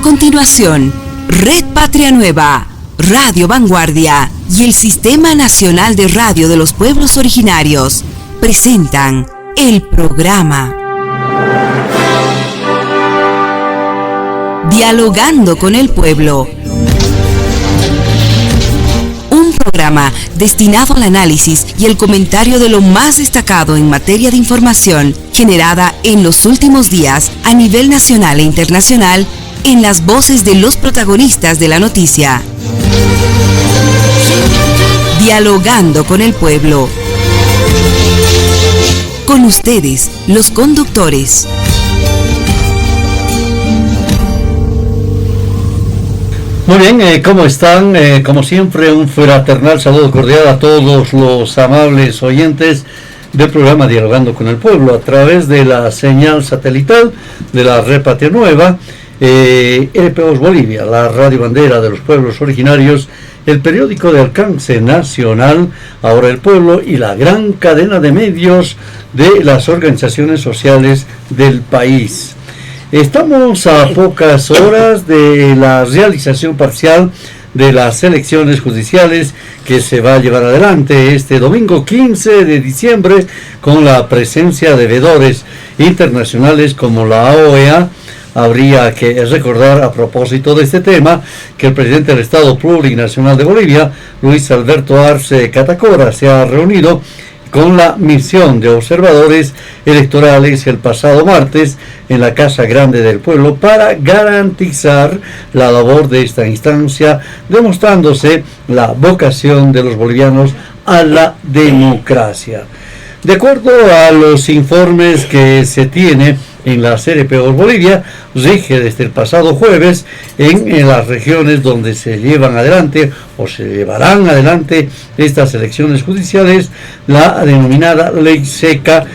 continuación, Red Patria Nueva, Radio Vanguardia y el Sistema Nacional de Radio de los Pueblos Originarios presentan el programa Dialogando con el Pueblo. Un programa destinado al análisis y el comentario de lo más destacado en materia de información generada en los últimos días a nivel nacional e internacional en las voces de los protagonistas de la noticia. Dialogando con el Pueblo. Con ustedes, los conductores. Muy bien, ¿cómo están? Como siempre, un fraternal saludo cordial a todos los amables oyentes del programa Dialogando con el Pueblo a través de la señal satelital de la Red Patria Nueva, RPOs Bolivia, la radio bandera de los pueblos originarios, el periódico de alcance nacional, Ahora el Pueblo, y la gran cadena de medios de las organizaciones sociales del país. Estamos a pocas horas de la realización parcial de las elecciones judiciales que se va a llevar adelante este domingo 15 de diciembre con la presencia de veedores internacionales como la OEA. Habría que recordar a propósito de este tema que el presidente del Estado Plurinacional de Bolivia, Luis Alberto Arce Catacora, se ha reunido con la misión de observadores electorales el pasado martes en la Casa Grande del Pueblo para garantizar la labor de esta instancia, demostrándose la vocación de los bolivianos a la democracia. De acuerdo a los informes que se tiene en la RPOs Bolivia, rige desde el pasado jueves en las regiones donde se llevan adelante o se llevarán adelante estas elecciones judiciales la denominada ley seca,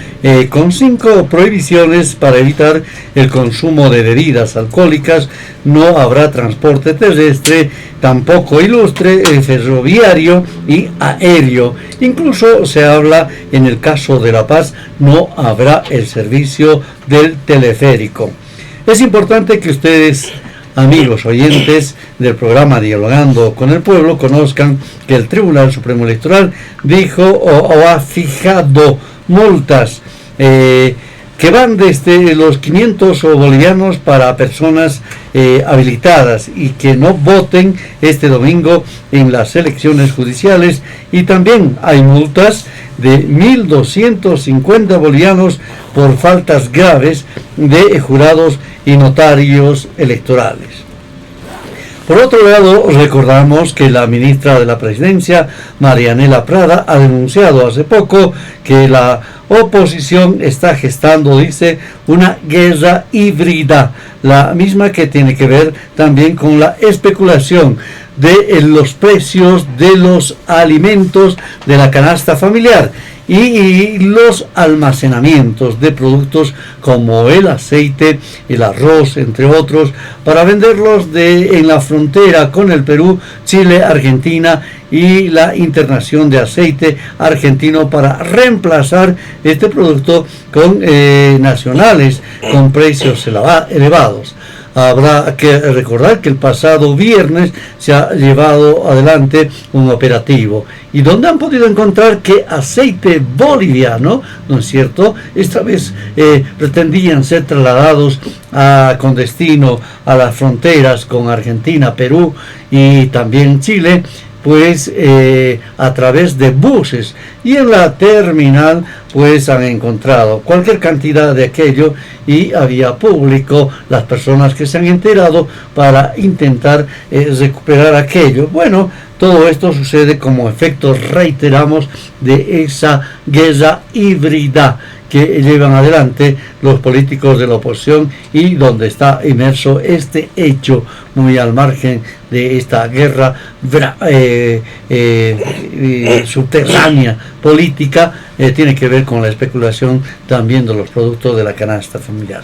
con 5 prohibiciones para evitar el consumo de bebidas alcohólicas. No habrá transporte terrestre, tampoco ilustre, ferroviario y aéreo. Incluso se habla, en el caso de La Paz, no habrá el servicio del teleférico. Es importante que ustedes, amigos oyentes del programa Dialogando con el Pueblo, conozcan que el Tribunal Supremo Electoral dijo o ha fijado multas que van desde los 500 bolivianos para personas habilitadas y que no voten este domingo en las elecciones judiciales, y también hay multas de 1.250 bolivianos por faltas graves de jurados y notarios electorales. Por otro lado, recordamos que la ministra de la Presidencia, Marianela Prada, ha denunciado hace poco que la oposición está gestando, dice, una guerra híbrida, la misma que tiene que ver también con la especulación de los precios de los alimentos de la canasta familiar y los almacenamientos de productos como el aceite, el arroz, entre otros, para venderlos en la frontera con el Perú, Chile, Argentina, y la internación de aceite argentino para reemplazar este producto con nacionales con precios elevados. Habrá que recordar que el pasado viernes se ha llevado adelante un operativo y donde han podido encontrar que aceite boliviano, ¿no es cierto?, esta vez pretendían ser trasladados con destino a las fronteras con Argentina, Perú y también Chile, pues a través de buses, y en la terminal pues han encontrado cualquier cantidad de aquello y había público las personas que se han enterado para intentar recuperar aquello. Bueno, todo esto sucede como efecto, reiteramos, de esa guerra híbrida que llevan adelante los políticos de la oposición y donde está inmerso este hecho muy al margen de esta guerra subterránea política, tiene que ver con la especulación también de los productos de la canasta familiar.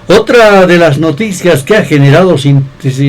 Otra de las noticias que ha generado sin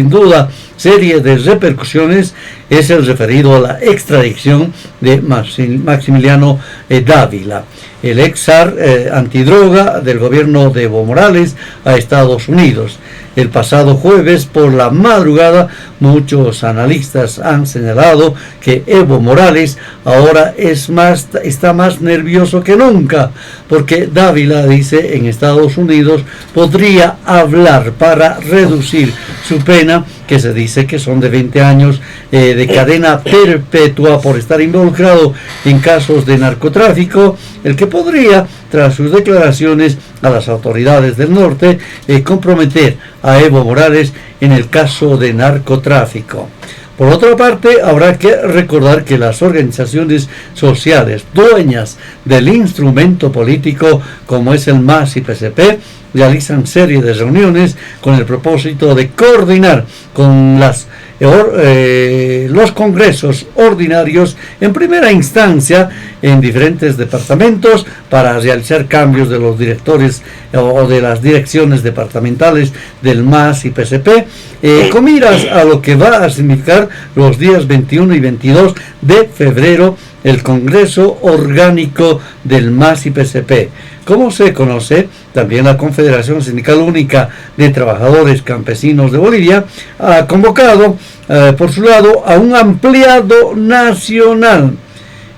duda serie de repercusiones es el referido a la extradición de Maximiliano Dávila, el ex zar antidroga del gobierno de Evo Morales, a Estados Unidos. El pasado jueves por la madrugada, muchos analistas han señalado que Evo Morales ahora está más nervioso que nunca, porque Dávila, dice, en Estados Unidos podría hablar para reducir su pena, que se dice que son de 20 años de cadena perpetua por estar involucrado en casos de narcotráfico, el que podría, tras sus declaraciones a las autoridades del norte, comprometer a Evo Morales en el caso de narcotráfico. Por otra parte, habrá que recordar que las organizaciones sociales dueñas del instrumento político, como es el MAS y PSP, realizan serie de reuniones con el propósito de coordinar con los congresos ordinarios en primera instancia en diferentes departamentos para realizar cambios de los directores o de las direcciones departamentales del MAS y PSP, con miras a lo que va a significar los días 21 y 22 de febrero el Congreso Orgánico del MAS y PSP. Como se conoce, también la Confederación Sindical Única de Trabajadores Campesinos de Bolivia ha convocado, por su lado, a un ampliado nacional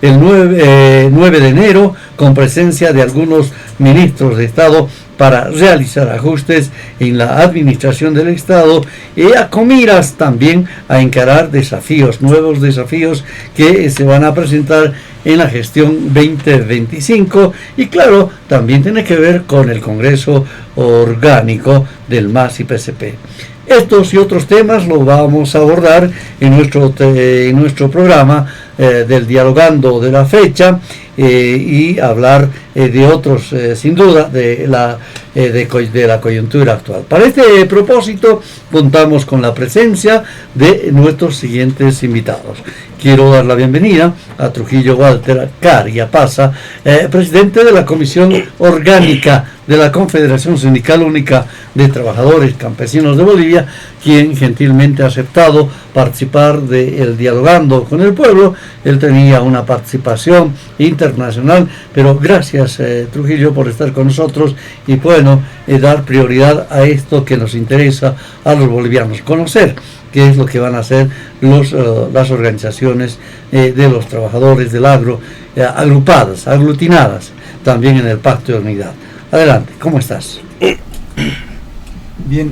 el 9 de enero, con presencia de algunos ministros de Estado para realizar ajustes en la administración del Estado y a comiras también a encarar nuevos desafíos que se van a presentar en la gestión 2025 y claro, también tiene que ver con el Congreso Orgánico del MAS y PSP. Estos y otros temas los vamos a abordar en nuestro programa del Dialogando de la fecha y hablar de otros, sin duda, de la coyuntura actual. Para este propósito contamos con la presencia de nuestros siguientes invitados. Quiero dar la bienvenida a Trujillo Walter Cariapaza, presidente de la Comisión Orgánica de la Confederación Sindical Única de Trabajadores Campesinos de Bolivia, quien gentilmente ha aceptado participar del Dialogando con el Pueblo. Él tenía una participación internacional, pero gracias Trujillo por estar con nosotros y bueno, dar prioridad a esto que nos interesa a los bolivianos, conocer qué es lo que van a hacer las organizaciones de los trabajadores del agro, agrupadas, aglutinadas, también en el Pacto de Unidad. Adelante, ¿cómo estás? Bien,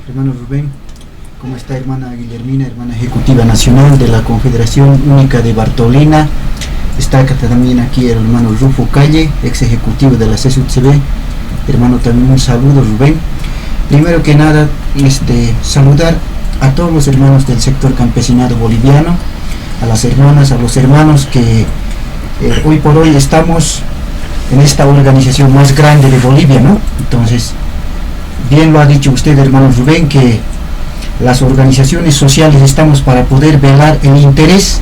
hermano Rubén, ¿cómo está hermana Guillermina, hermana ejecutiva nacional de la Confederación Única de Bartolina? Está también aquí el hermano Rufo Calle, ex ejecutivo de la CSUCB. Hermano, también un saludo, Rubén. Primero que nada, saludar a todos los hermanos del sector campesinado boliviano, a las hermanas, a los hermanos que hoy por hoy estamos en esta organización más grande de Bolivia, ¿no? Entonces, bien lo ha dicho usted, hermano Rubén, que las organizaciones sociales estamos para poder velar el interés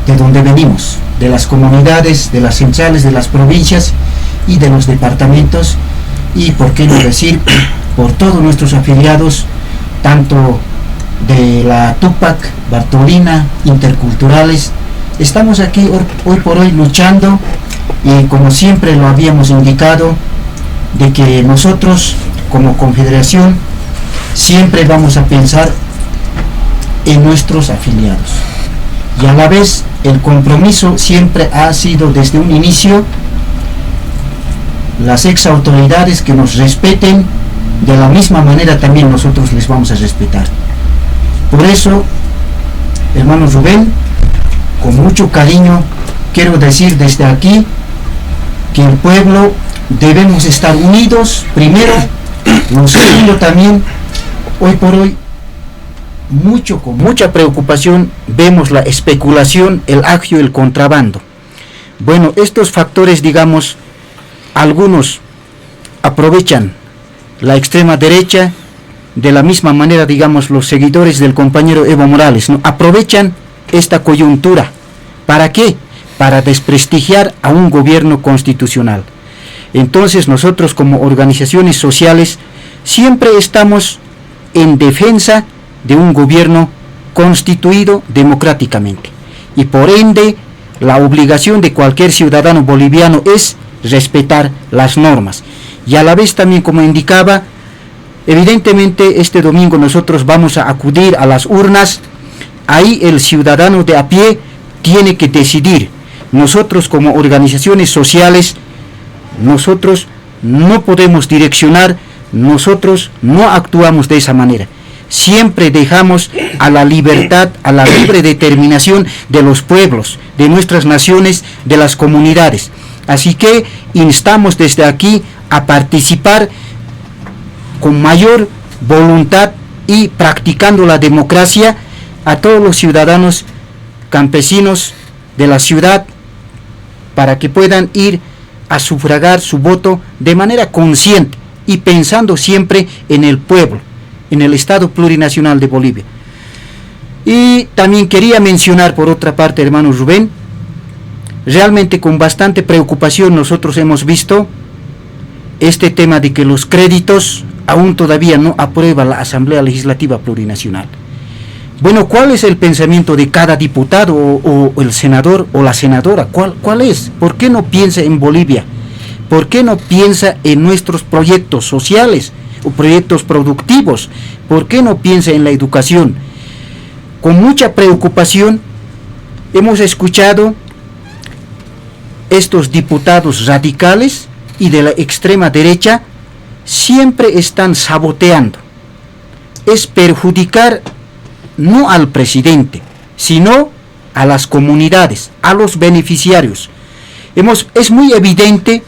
de donde venimos, de las comunidades, de las centrales, de las provincias y de los departamentos, y por qué no decir, por todos nuestros afiliados, tanto de la Tupac, Bartolina, interculturales. Estamos aquí hoy por hoy luchando, y como siempre lo habíamos indicado, de que nosotros como confederación siempre vamos a pensar en nuestros afiliados, y a la vez el compromiso siempre ha sido desde un inicio las ex autoridades que nos respeten, de la misma manera también nosotros les vamos a respetar. Por eso, hermano Rubén, con mucho cariño quiero decir desde aquí que el pueblo debemos estar unidos primero. Lo segundo también, hoy por hoy, con mucha preocupación vemos la especulación, el agio, el contrabando. Bueno, estos factores, digamos, algunos aprovechan la extrema derecha, de la misma manera, digamos, los seguidores del compañero Evo Morales, ¿no? Aprovechan esta coyuntura. ¿Para qué? Para desprestigiar a un gobierno constitucional. Entonces nosotros como organizaciones sociales siempre estamos en defensa de un gobierno constituido democráticamente. Y por ende, la obligación de cualquier ciudadano boliviano es respetar las normas. Y a la vez también, como indicaba, evidentemente este domingo nosotros vamos a acudir a las urnas. Ahí el ciudadano de a pie tiene que decidir. Nosotros como organizaciones sociales, nosotros no podemos direccionar, nosotros no actuamos de esa manera. Siempre dejamos a la libertad, a la libre determinación de los pueblos, de nuestras naciones, de las comunidades. Así que instamos desde aquí a participar con mayor voluntad y practicando la democracia a todos los ciudadanos campesinos de la ciudad para que puedan ir a sufragar su voto de manera consciente y pensando siempre en el pueblo, en el Estado Plurinacional de Bolivia. Y también quería mencionar por otra parte, hermano Rubén, realmente con bastante preocupación nosotros hemos visto este tema de que los créditos aún todavía no aprueba la Asamblea Legislativa Plurinacional. Bueno, ¿cuál es el pensamiento de cada diputado o el senador o la senadora? ¿Cuál es? ¿Por qué no piensa en Bolivia? ¿Por qué no piensa en nuestros proyectos sociales o proyectos productivos? ¿Por qué no piensa en la educación? Con mucha preocupación hemos escuchado estos diputados radicales y de la extrema derecha siempre están saboteando. Es perjudicar no al presidente, sino a las comunidades, a los beneficiarios. Es muy evidente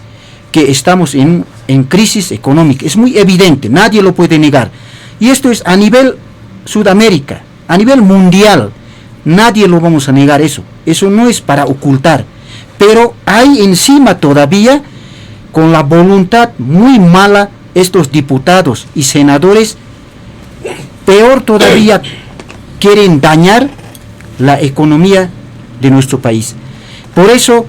que estamos en crisis económica, es muy evidente, nadie lo puede negar. Y esto es a nivel Sudamérica, a nivel mundial, nadie lo vamos a negar eso no es para ocultar. Pero hay encima todavía, con la voluntad muy mala, estos diputados y senadores, peor todavía, quieren dañar la economía de nuestro país. Por eso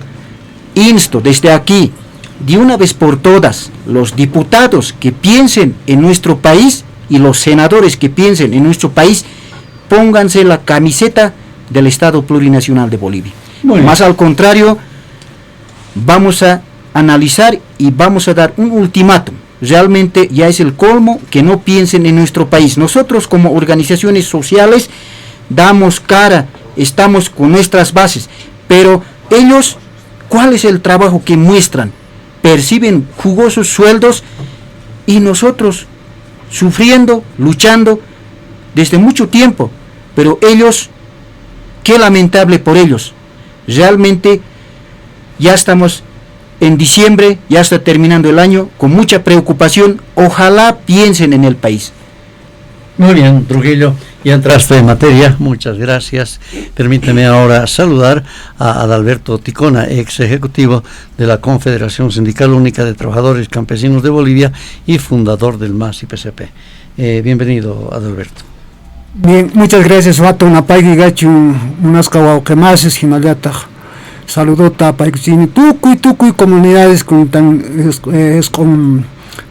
insto desde aquí, de una vez por todas, los diputados que piensen en nuestro país y los senadores que piensen en nuestro país, pónganse la camiseta del Estado Plurinacional de Bolivia. Más al contrario, vamos a analizar y vamos a dar un ultimátum. Realmente ya es el colmo que no piensen en nuestro país. Nosotros como organizaciones sociales damos cara, estamos con nuestras bases, pero ellos, ¿cuál es el trabajo que muestran? Perciben jugosos sueldos y nosotros sufriendo, luchando desde mucho tiempo, pero ellos, qué lamentable por ellos. Realmente ya estamos en diciembre, ya está terminando el año, con mucha preocupación. Ojalá piensen en el país. Muy bien, Trujillo, ya entraste en materia, muchas gracias. Permíteme ahora saludar a Adalberto Ticona, ex ejecutivo de la Confederación Sindical Única de Trabajadores Campesinos de Bolivia y fundador del MAS y PCP. Bienvenido, Adalberto. Bien, muchas gracias, Vato. Napaygi gachu, unas kawauquemases, Himalata. Saludota, Paixini, tucuy comunidades con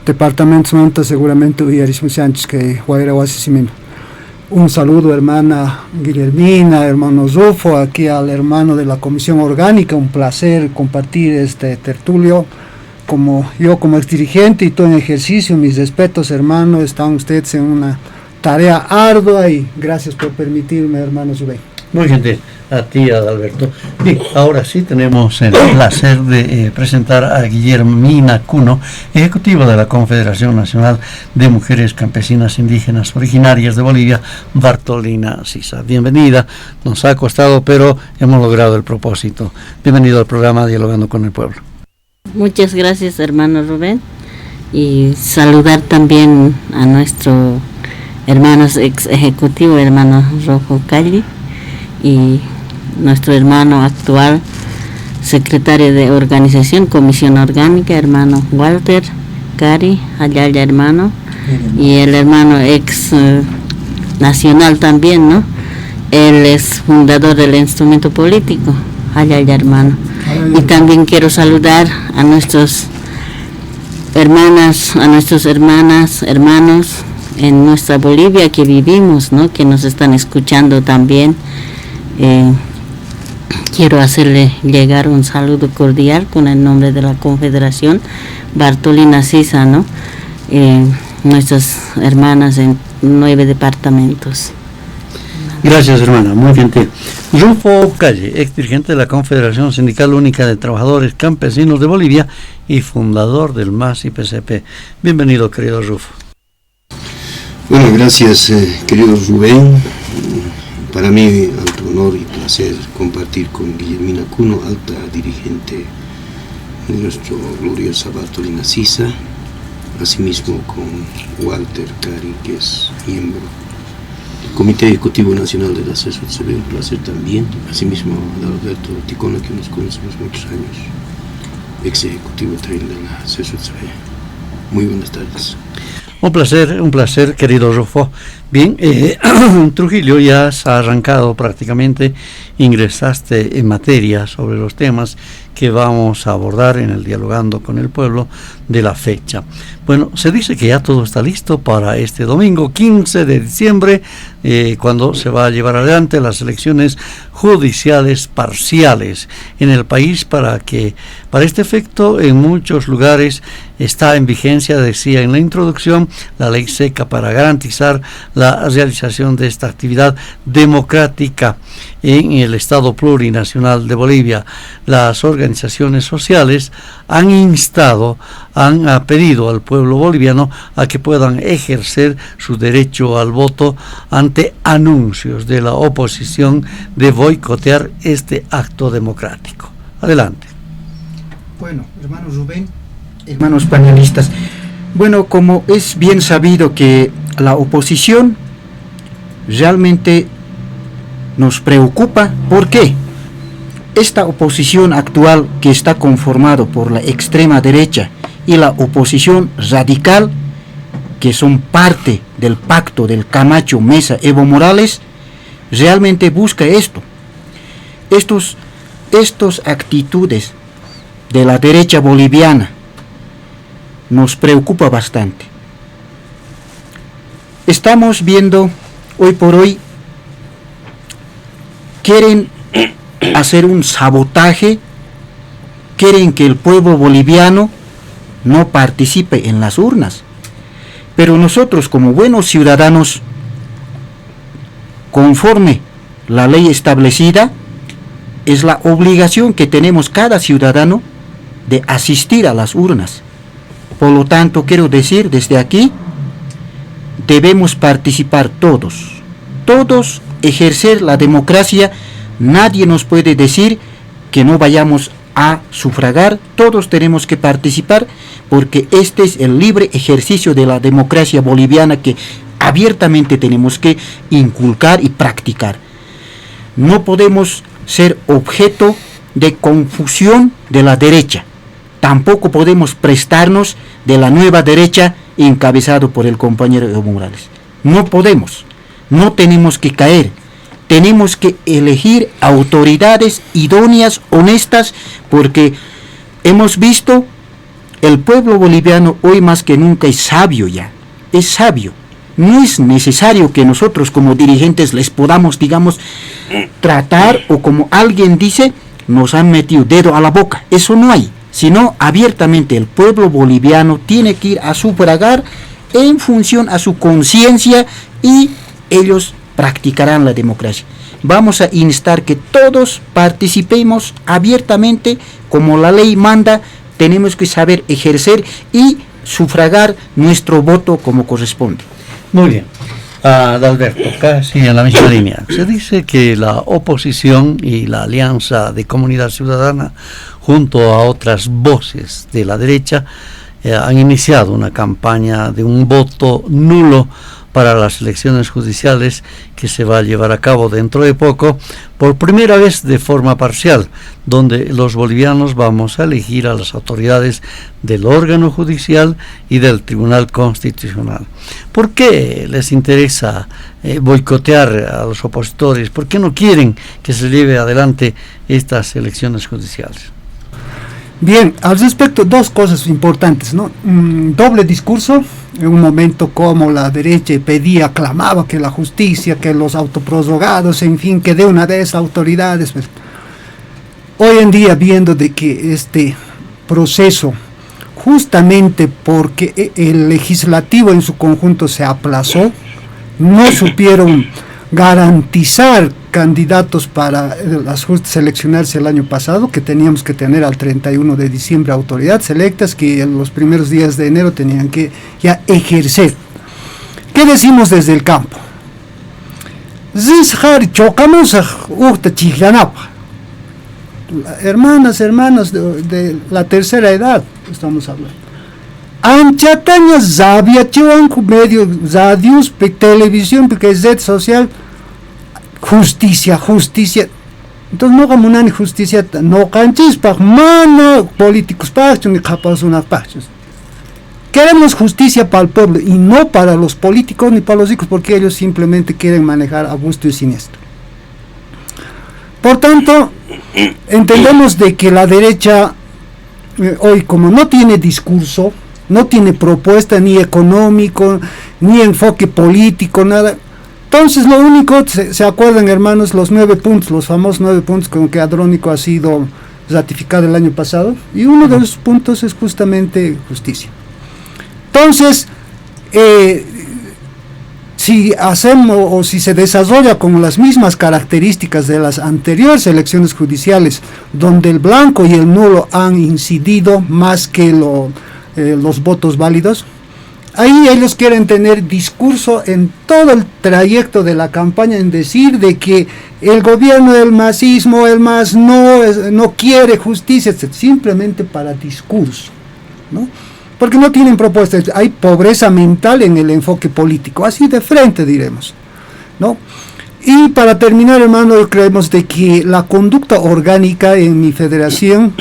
departamentos Manta, seguramente, y Arismo Sánchez, que Guaira Guasisimino. Un saludo, hermana Guillermina, hermano Zufo, aquí al hermano de la Comisión Orgánica, un placer compartir este tertulio. Como yo, como exdirigente y todo en ejercicio, mis respetos, hermano, están ustedes en una tarea ardua y gracias por permitirme, hermano Zubey. Muy gentil, a ti, Adalberto. Bien, ahora sí tenemos el placer de presentar a Guillermina Cuno, ejecutiva de la Confederación Nacional de Mujeres Campesinas Indígenas Originarias de Bolivia, Bartolina Sisa. Bienvenida, nos ha costado, pero hemos logrado el propósito. Bienvenido al programa Dialogando con el Pueblo. Muchas gracias, hermano Rubén, y saludar también a nuestro hermano ex ejecutivo, hermano Rojo Calli, y nuestro hermano actual secretario de organización, comisión orgánica, hermano Walter Cari, allá hermano, y el hermano ex nacional también, ¿no? Él es fundador del instrumento político, allá hermano. Y también quiero saludar a nuestros hermanas, a nuestras hermanas, hermanos en nuestra Bolivia que vivimos, ¿no? Que nos están escuchando también. Quiero hacerle llegar un saludo cordial con el nombre de la Confederación Bartolina Sisa, ¿no? Nuestras hermanas en 9 departamentos. Gracias, hermana, muy gentil. Rufo Calle, ex dirigente de la Confederación Sindical Única de Trabajadores Campesinos de Bolivia y fundador del MAS y PCP. Bienvenido, querido Rufo. Bueno, gracias, querido Rubén. Para mí, alto honor y placer compartir con Guillermina Cuno, alta dirigente de nuestro gloriosa Bartolina Sisa, asimismo con Walter Cari, que es miembro del Comité Ejecutivo Nacional de la CESUTCB, un placer también, asimismo a Alberto Ticona, que nos conocemos muchos años, ex ejecutivo también de la CESUTCB. Muy buenas tardes. Un placer, querido Rufo. Bien, Trujillo, ya has arrancado prácticamente, ingresaste en materia sobre los temas que vamos a abordar en el Dialogando con el Pueblo de la fecha. Bueno, se dice que ya todo está listo para este domingo 15 de diciembre, cuando se va a llevar adelante las elecciones judiciales parciales en el país, para este efecto en muchos lugares está en vigencia, decía en la introducción, la ley seca para garantizar la realización de esta actividad democrática en el Estado Plurinacional de Bolivia. Las organizaciones sociales han pedido al pueblo boliviano a que puedan ejercer su derecho al voto ante anuncios de la oposición de boicotear este acto democrático. Adelante. Bueno, hermano Rubén, hermanos panelistas, bueno, como es bien sabido que la oposición realmente nos preocupa. ¿Por qué? Esta oposición actual, que está conformado por la extrema derecha y la oposición radical, que son parte del pacto del Camacho, Mesa, Evo Morales, realmente busca esto. Estos actitudes de la derecha boliviana nos preocupa bastante. Estamos viendo hoy por hoy, quieren hacer un sabotaje, quieren que el pueblo boliviano no participe en las urnas. Pero nosotros, como buenos ciudadanos, conforme la ley establecida, es la obligación que tenemos cada ciudadano de asistir a las urnas. Por lo tanto, quiero decir desde aquí, debemos participar todos, ejercer la democracia. Nadie nos puede decir que no vayamos a sufragar, todos tenemos que participar, porque este es el libre ejercicio de la democracia boliviana que abiertamente tenemos que inculcar y practicar. No podemos ser objeto de confusión de la derecha, tampoco podemos prestarnos de la nueva derecha encabezado por el compañero Evo Morales. No podemos, no tenemos que caer. Tenemos que elegir autoridades idóneas, honestas, porque hemos visto el pueblo boliviano hoy más que nunca es sabio ya, es sabio. No es necesario que nosotros como dirigentes les podamos, digamos, tratar, o como alguien dice, nos han metido dedo a la boca. Eso no hay, sino abiertamente el pueblo boliviano tiene que ir a sufragar en función a su conciencia, y ellos practicarán la democracia. Vamos a instar que todos participemos abiertamente, como la ley manda. Tenemos que saber ejercer y sufragar nuestro voto como corresponde. Muy bien. Adalberto, casi en la misma línea. Se dice que la oposición y la Alianza de Comunidad Ciudadana, junto a otras voces de la derecha, han iniciado una campaña de un voto nulo para las elecciones judiciales que se va a llevar a cabo dentro de poco, por primera vez de forma parcial, donde los bolivianos vamos a elegir a las autoridades del órgano judicial y del Tribunal Constitucional. ¿Por qué les interesa boicotear a los opositores? ¿Por qué no quieren que se lleve adelante estas elecciones judiciales? Bien, al respecto, dos cosas importantes, ¿no? Doble discurso, en un momento como la derecha pedía, clamaba que la justicia, que los autoprorrogados, en fin, que de una de esas autoridades. Pues, hoy en día, viendo de que este proceso, justamente porque el legislativo en su conjunto se aplazó, no supieron garantizar candidatos para las seleccionarse el año pasado, que teníamos que tener al 31 de diciembre autoridades electas que en los primeros días de enero tenían que ya ejercer. ¿Qué decimos desde el campo? Hermanos de la tercera edad estamos hablando. Anchataña Zabia Chihuanco, medio radios, televisión, porque es red social, justicia. Entonces no como una justicia, no canchis para mano políticos para ni capas una pachos. Queremos justicia para el pueblo y no para los políticos ni para los ricos, porque ellos simplemente quieren manejar a gusto y siniestro. Por tanto, entendemos de que la derecha hoy, como no tiene discurso, no tiene propuesta ni económico, ni enfoque político, nada. Entonces lo único, se acuerdan hermanos, los 9 puntos, los famosos 9 puntos con que Andrónico ha sido ratificado el año pasado, y uno de los puntos es justamente justicia. Entonces, si hacemos o si se desarrolla con las mismas características de las anteriores elecciones judiciales, donde el blanco y el nulo han incidido más que los votos válidos, ahí ellos quieren tener discurso en todo el trayecto de la campaña, en decir de que el gobierno del masismo, el MAS no quiere justicia, simplemente para discurso, ¿no? Porque no tienen propuestas, hay pobreza mental en el enfoque político, así de frente diremos, ¿no? Y para terminar, hermano, creemos de que la conducta orgánica en mi federación,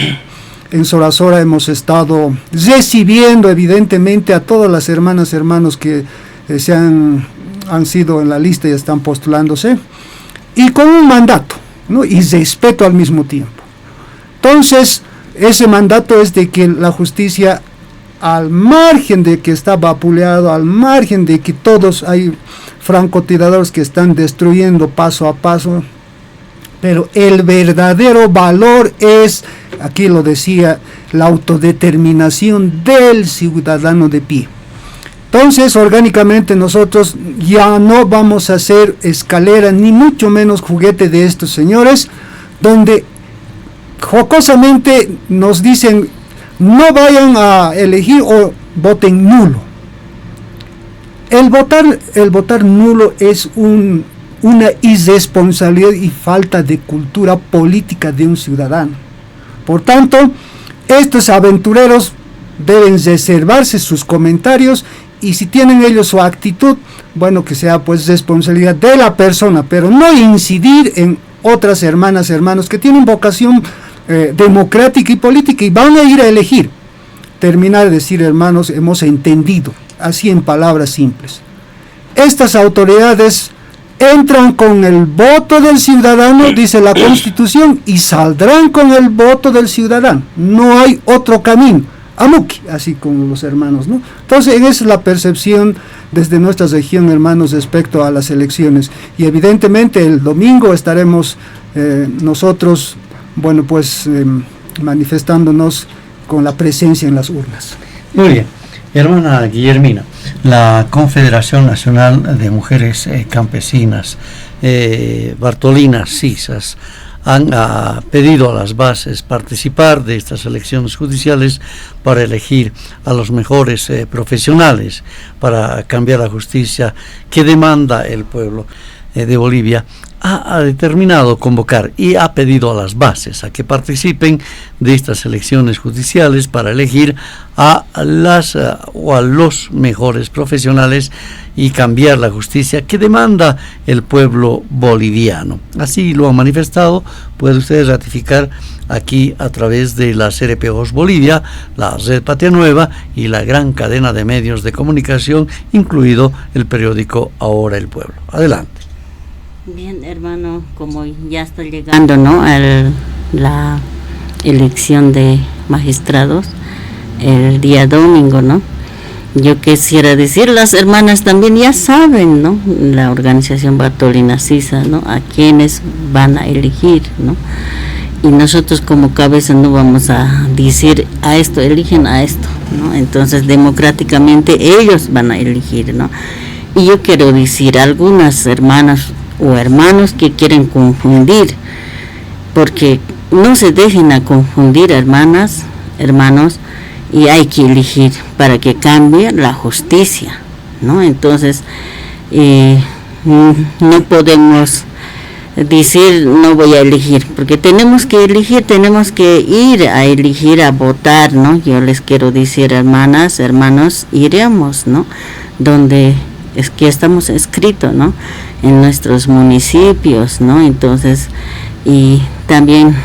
en Sorasora, hemos estado recibiendo evidentemente a todas las hermanos que han sido en la lista y están postulándose, y con un mandato, ¿no? Y respeto al mismo tiempo. Entonces, ese mandato es de que la justicia, al margen de que está vapuleado, al margen de que todos hay francotiradores que están destruyendo paso a paso, pero el verdadero valor es, aquí lo decía, la autodeterminación del ciudadano de pie. Entonces, orgánicamente nosotros ya no vamos a hacer escalera, ni mucho menos juguete de estos señores, donde jocosamente nos dicen: no vayan a elegir o voten nulo. El votar nulo es una irresponsabilidad y falta de cultura política de un ciudadano. Por tanto, estos aventureros deben reservarse sus comentarios, y si tienen ellos su actitud, bueno, que sea pues responsabilidad de la persona, pero no incidir en otras hermanos que tienen vocación democrática y política y van a ir a elegir. Terminar de decir: hermanos, hemos entendido, así en palabras simples. Estas autoridades entran con el voto del ciudadano, dice la Constitución, y saldrán con el voto del ciudadano. No hay otro camino. Amuki, así como los hermanos, ¿no? Entonces, esa es la percepción desde nuestra región, hermanos, respecto a las elecciones. Y evidentemente el domingo estaremos nosotros, bueno, pues manifestándonos con la presencia en las urnas. Muy bien. Hermana Guillermina, la Confederación Nacional de Mujeres Campesinas, Bartolinas Cisas, han pedido a las bases participar de estas elecciones judiciales para elegir a los mejores profesionales para cambiar la justicia que demanda el pueblo de Bolivia. Ha determinado convocar y ha pedido a las bases a que participen de estas elecciones judiciales para elegir a los mejores profesionales y cambiar la justicia que demanda el pueblo boliviano. Así lo han manifestado. Puede usted ratificar aquí a través de la CRPOS Bolivia, la Red Patria Nueva y la gran cadena de medios de comunicación, incluido el periódico Ahora el Pueblo. Adelante. Bien, hermano, como ya está llegando, ¿no?, la elección de magistrados el día domingo, ¿no? Yo quisiera decir, las hermanas también ya saben, ¿no? La organización Bartolina Sisa, ¿no? A quienes van a elegir, ¿no? Y nosotros como cabeza no vamos a decir a esto, eligen a esto, ¿no? Entonces democráticamente ellos van a elegir, ¿no? Y yo quiero decir a algunas hermanas o hermanos que quieren confundir, porque no se dejen a confundir, hermanas, hermanos, y hay que elegir para que cambie la justicia, ¿no? Entonces no podemos decir no voy a elegir, porque tenemos que elegir, tenemos que ir a elegir, a votar, ¿no? Yo les quiero decir, hermanas, hermanos, iremos, ¿no? Donde es que estamos escritos, ¿no? En nuestros municipios, ¿no? Entonces, y también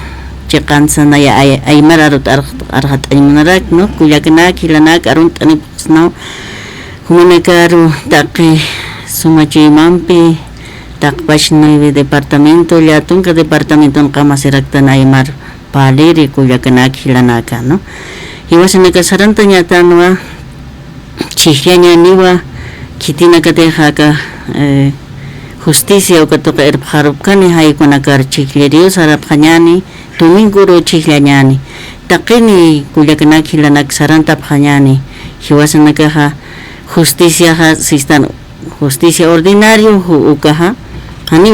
checansana ya ay mararut arhat aymarak, ¿no? Kuyakenak hilanak arunt anipus, ¿no? Humanekaru taqi sumachimampi takpash 9 departamento yatunka departamento kamasiraktan aymar paliri Kuyakenak hilanaka, ¿no? Iwasaneka saranta ñatanwa chihyaña niwa kitina katejaka justicia o katoka erpharupkani haykunakar chihlirio saraphañani tuminguro chihllañani taqini Kuyakenak hilanak saranta phañani hiwasanakaja justicia sistan justicia ordinario ukaja hani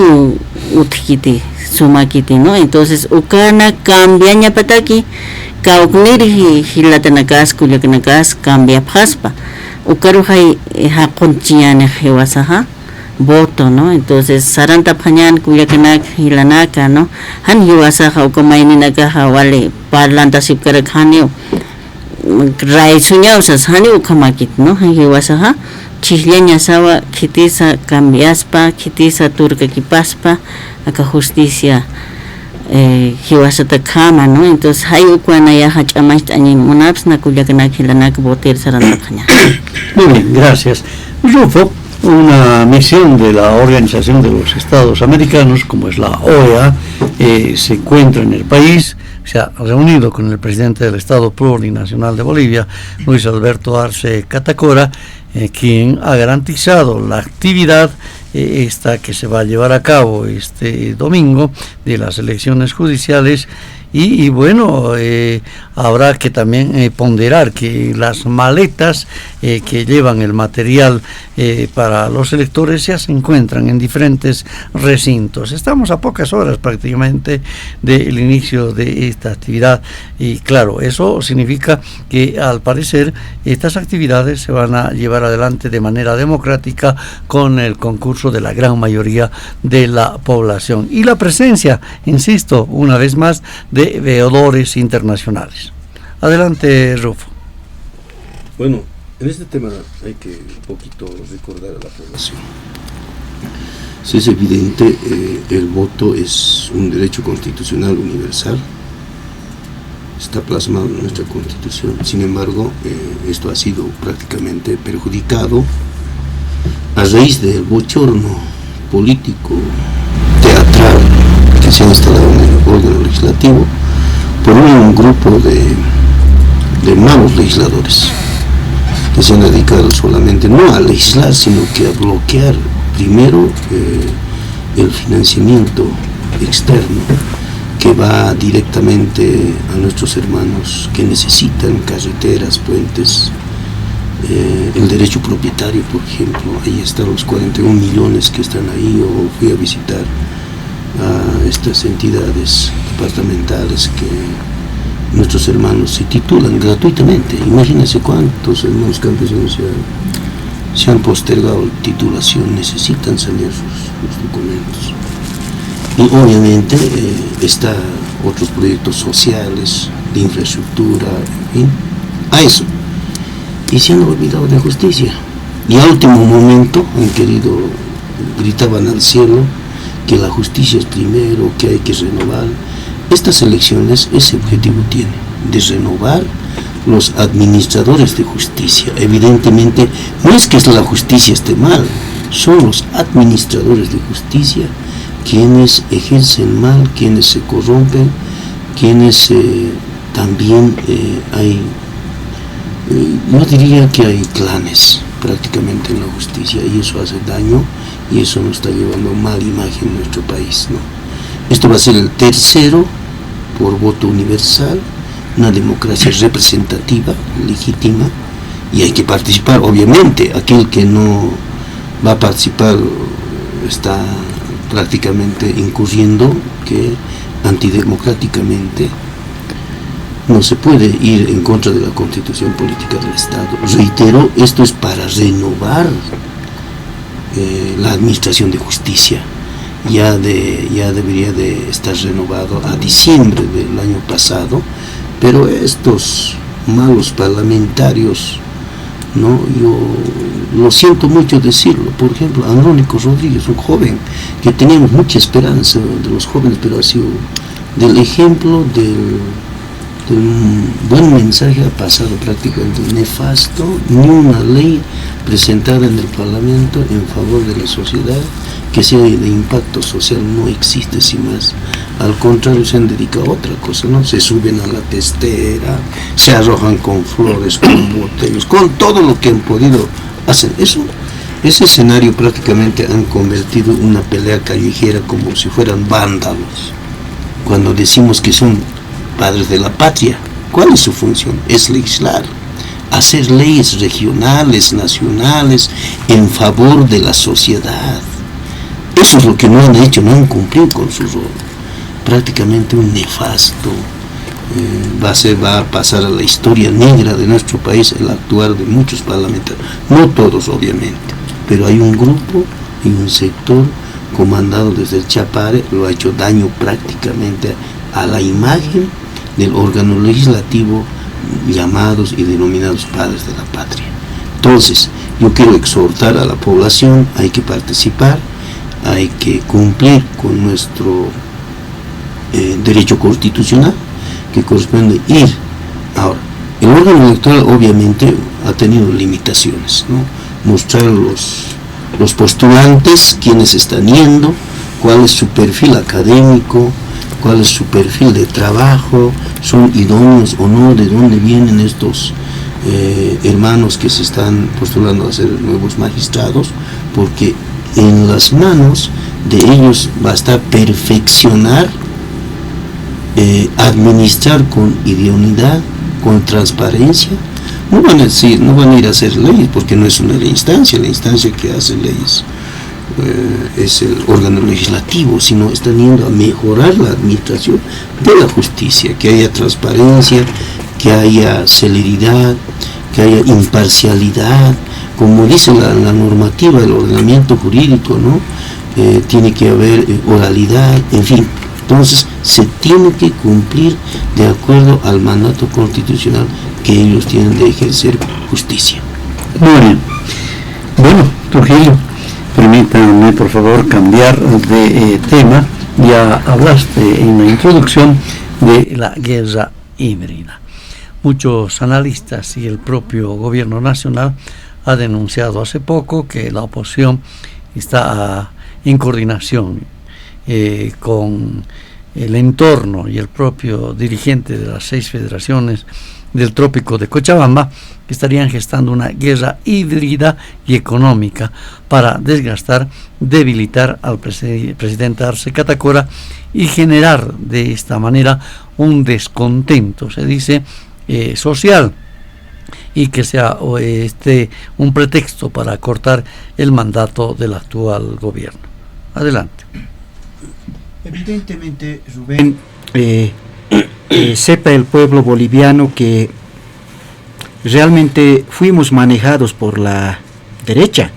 utkiti sumakiti, ¿no? Entonces ukana cambiaña pataki kaukniri hilatanakas Kuyakanakas cambia paspa ukaru hay hakunchiane hiwasaja voto, ¿no? Entonces saranta phañan Kuyakenak hilanaka, ¿no? Han hiwasaja ukamaininaga wale parlantasi sipkarakhanio rai suñausas hani ukamakit, ¿no? Hiwasaja chihllaña sawa kitisa cambiaspa kitisa turka kipaspa aka justicia hiwasata kama, ¿no? Entonces hay ukwana ya hachamacht añi munaps na Kuyakenak hilanak voter saranta phañan. Muy bien, gracias. Rufo, una misión de la Organización de los Estados Americanos, como es la OEA, se encuentra en el país, se ha reunido con el presidente del Estado Plurinacional de Bolivia, Luis Alberto Arce Catacora, quien ha garantizado la actividad esta que se va a llevar a cabo este domingo de las elecciones judiciales. Y bueno, habrá que también ponderar que las maletas que llevan el material para los electores ya se encuentran en diferentes recintos. Estamos a pocas horas prácticamente del inicio de esta actividad y claro, eso significa que al parecer estas actividades se van a llevar adelante de manera democrática con el concurso de la gran mayoría de la población y la presencia, insisto, una vez más, de veedores internacionales. Adelante, Rufo. Bueno, en este tema hay que un poquito recordar a la población. Si es evidente, el voto es un derecho constitucional universal, está plasmado en nuestra Constitución. Sin embargo, esto ha sido prácticamente perjudicado a raíz del bochorno político, teatral que se ha instalado en el órgano legislativo por un grupo de malos legisladores que se han dedicado solamente no a legislar, sino que a bloquear primero el financiamiento externo que va directamente a nuestros hermanos que necesitan carreteras, puentes, el derecho propietario, por ejemplo. Ahí están los 41 millones que están ahí. O fui a visitar a estas entidades departamentales que nuestros hermanos se titulan gratuitamente. Imagínense cuántos hermanos campesinos se han postergado la titulación, necesitan salir sus documentos. Y obviamente está otros proyectos sociales, de infraestructura, en fin, a eso. Y se han olvidado de justicia. Y a último momento han querido, gritaban al cielo que la justicia es primero, que hay que renovar. Estas elecciones ese objetivo tienen, de renovar los administradores de justicia. Evidentemente no es que la justicia esté mal, son los administradores de justicia quienes ejercen mal, quienes se corrompen, quienes también yo diría que hay clanes prácticamente en la justicia, y eso hace daño, y eso nos está llevando mala imagen en nuestro país, ¿no? Esto va a ser el tercero por voto universal, una democracia representativa, legítima, y hay que participar. Obviamente aquel que no va a participar está prácticamente incurriendo que antidemocráticamente no se puede ir en contra de la Constitución Política del Estado. Reitero, esto es para renovar la administración de justicia. Ya debería de estar renovado a diciembre del año pasado, pero estos malos parlamentarios, ¿no? Yo lo siento mucho decirlo. Por ejemplo, Andrónico Rodríguez, un joven que teníamos mucha esperanza de los jóvenes, pero ha sido del ejemplo del buen mensaje, ha pasado prácticamente nefasto. Ni una ley presentada en el Parlamento en favor de la sociedad que sea de impacto social no existe, sin más. Al contrario, se han dedicado a otra cosa, ¿no? Se suben a la testera, se arrojan con flores, con botellos, con todo lo que han podido hacer. Ese escenario prácticamente han convertido en una pelea callejera, como si fueran vándalos. Cuando decimos que son padres de la patria, ¿cuál es su función? Es legislar, hacer leyes regionales, nacionales, en favor de la sociedad. Eso es lo que no han hecho, no han cumplido con su rol. Prácticamente un nefasto. Va a pasar a la historia negra de nuestro país el actuar de muchos parlamentarios, no todos obviamente, pero hay un grupo y un sector comandado desde el Chapare, lo ha hecho daño prácticamente a la imagen del órgano legislativo, llamados y denominados padres de la patria. Entonces, yo quiero exhortar a la población, hay que participar, hay que cumplir con nuestro derecho constitucional, que corresponde ir. Ahora, el órgano electoral obviamente ha tenido limitaciones, ¿no? Mostrar los postulantes, quiénes están yendo, cuál es su perfil académico, cuál es su perfil de trabajo, son idóneos o no, de dónde vienen estos hermanos que se están postulando a ser nuevos magistrados, porque en las manos de ellos va a estar perfeccionar, administrar con idoneidad, con transparencia. No van a ir a hacer leyes, porque no es una instancia, la instancia que hace leyes es el órgano legislativo, sino están yendo a mejorar la administración de la justicia, que haya transparencia, que haya celeridad, que haya imparcialidad, como dice la normativa del ordenamiento jurídico, ¿no? Tiene que haber oralidad, en fin. Entonces se tiene que cumplir de acuerdo al mandato constitucional que ellos tienen de ejercer justicia. Muy bien. Bueno, Trujillo, permítanme por favor cambiar de tema. Ya hablaste en la introducción de la guerra híbrida. Muchos analistas y el propio gobierno nacional ha denunciado hace poco que la oposición está en coordinación con el entorno y el propio dirigente de las 6 federaciones del trópico de Cochabamba, que estarían gestando una guerra híbrida y económica para desgastar, debilitar al presidente Arce Catacora y generar de esta manera un descontento, se dice, social, y que sea un pretexto para cortar el mandato del actual gobierno. Adelante. Evidentemente, Rubén, sepa el pueblo boliviano que realmente fuimos manejados por la derecha.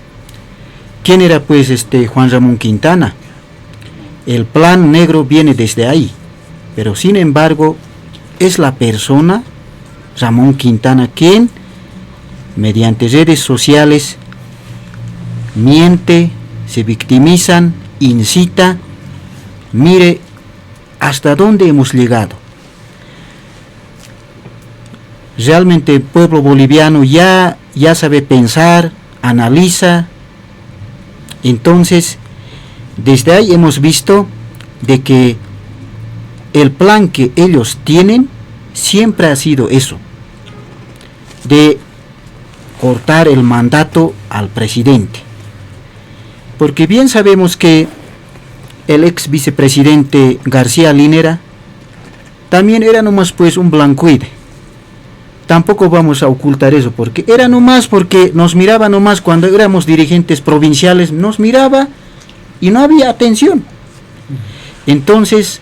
¿Quién era pues Juan Ramón Quintana? El plan negro viene desde ahí, pero sin embargo es la persona Ramón Quintana quien mediante redes sociales miente, se victimizan, incita. Mire hasta dónde hemos llegado. Realmente el pueblo boliviano ya sabe pensar, analiza. Entonces, desde ahí hemos visto de que el plan que ellos tienen siempre ha sido eso, de cortar el mandato al presidente. Porque bien sabemos que el ex vicepresidente García Linera también era nomás pues un blancuide. Tampoco vamos a ocultar eso, porque era nomás porque nos miraba nomás cuando éramos dirigentes provinciales, nos miraba y no había atención. Entonces,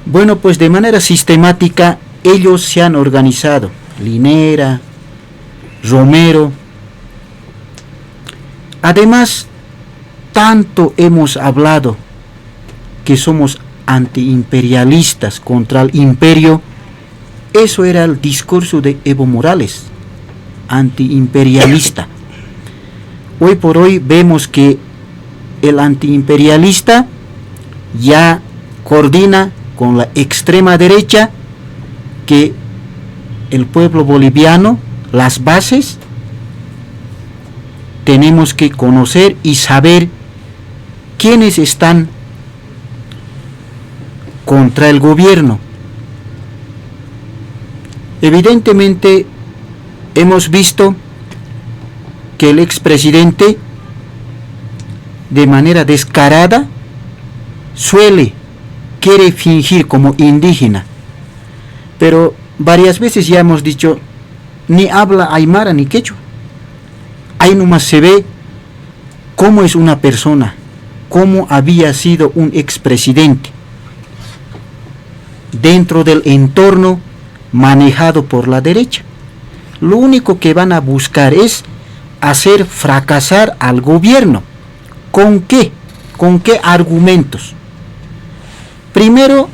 bueno, pues de manera sistemática ellos se han organizado, Linera, Romero. Además, tanto hemos hablado que somos antiimperialistas contra el imperio. Eso era el discurso de Evo Morales, antiimperialista. Hoy por hoy vemos que el antiimperialista ya coordina con la extrema derecha, que el pueblo boliviano, las bases, tenemos que conocer y saber quiénes están contra el gobierno. Evidentemente hemos visto que el expresidente de manera descarada quiere fingir como indígena, pero varias veces ya hemos dicho, ni habla aymara ni quechua. Ahí nomás se ve cómo es una persona, cómo había sido un expresidente dentro del entorno manejado por la derecha. Lo único que van a buscar es hacer fracasar al gobierno. ¿Con qué? ¿Con qué argumentos? Primero,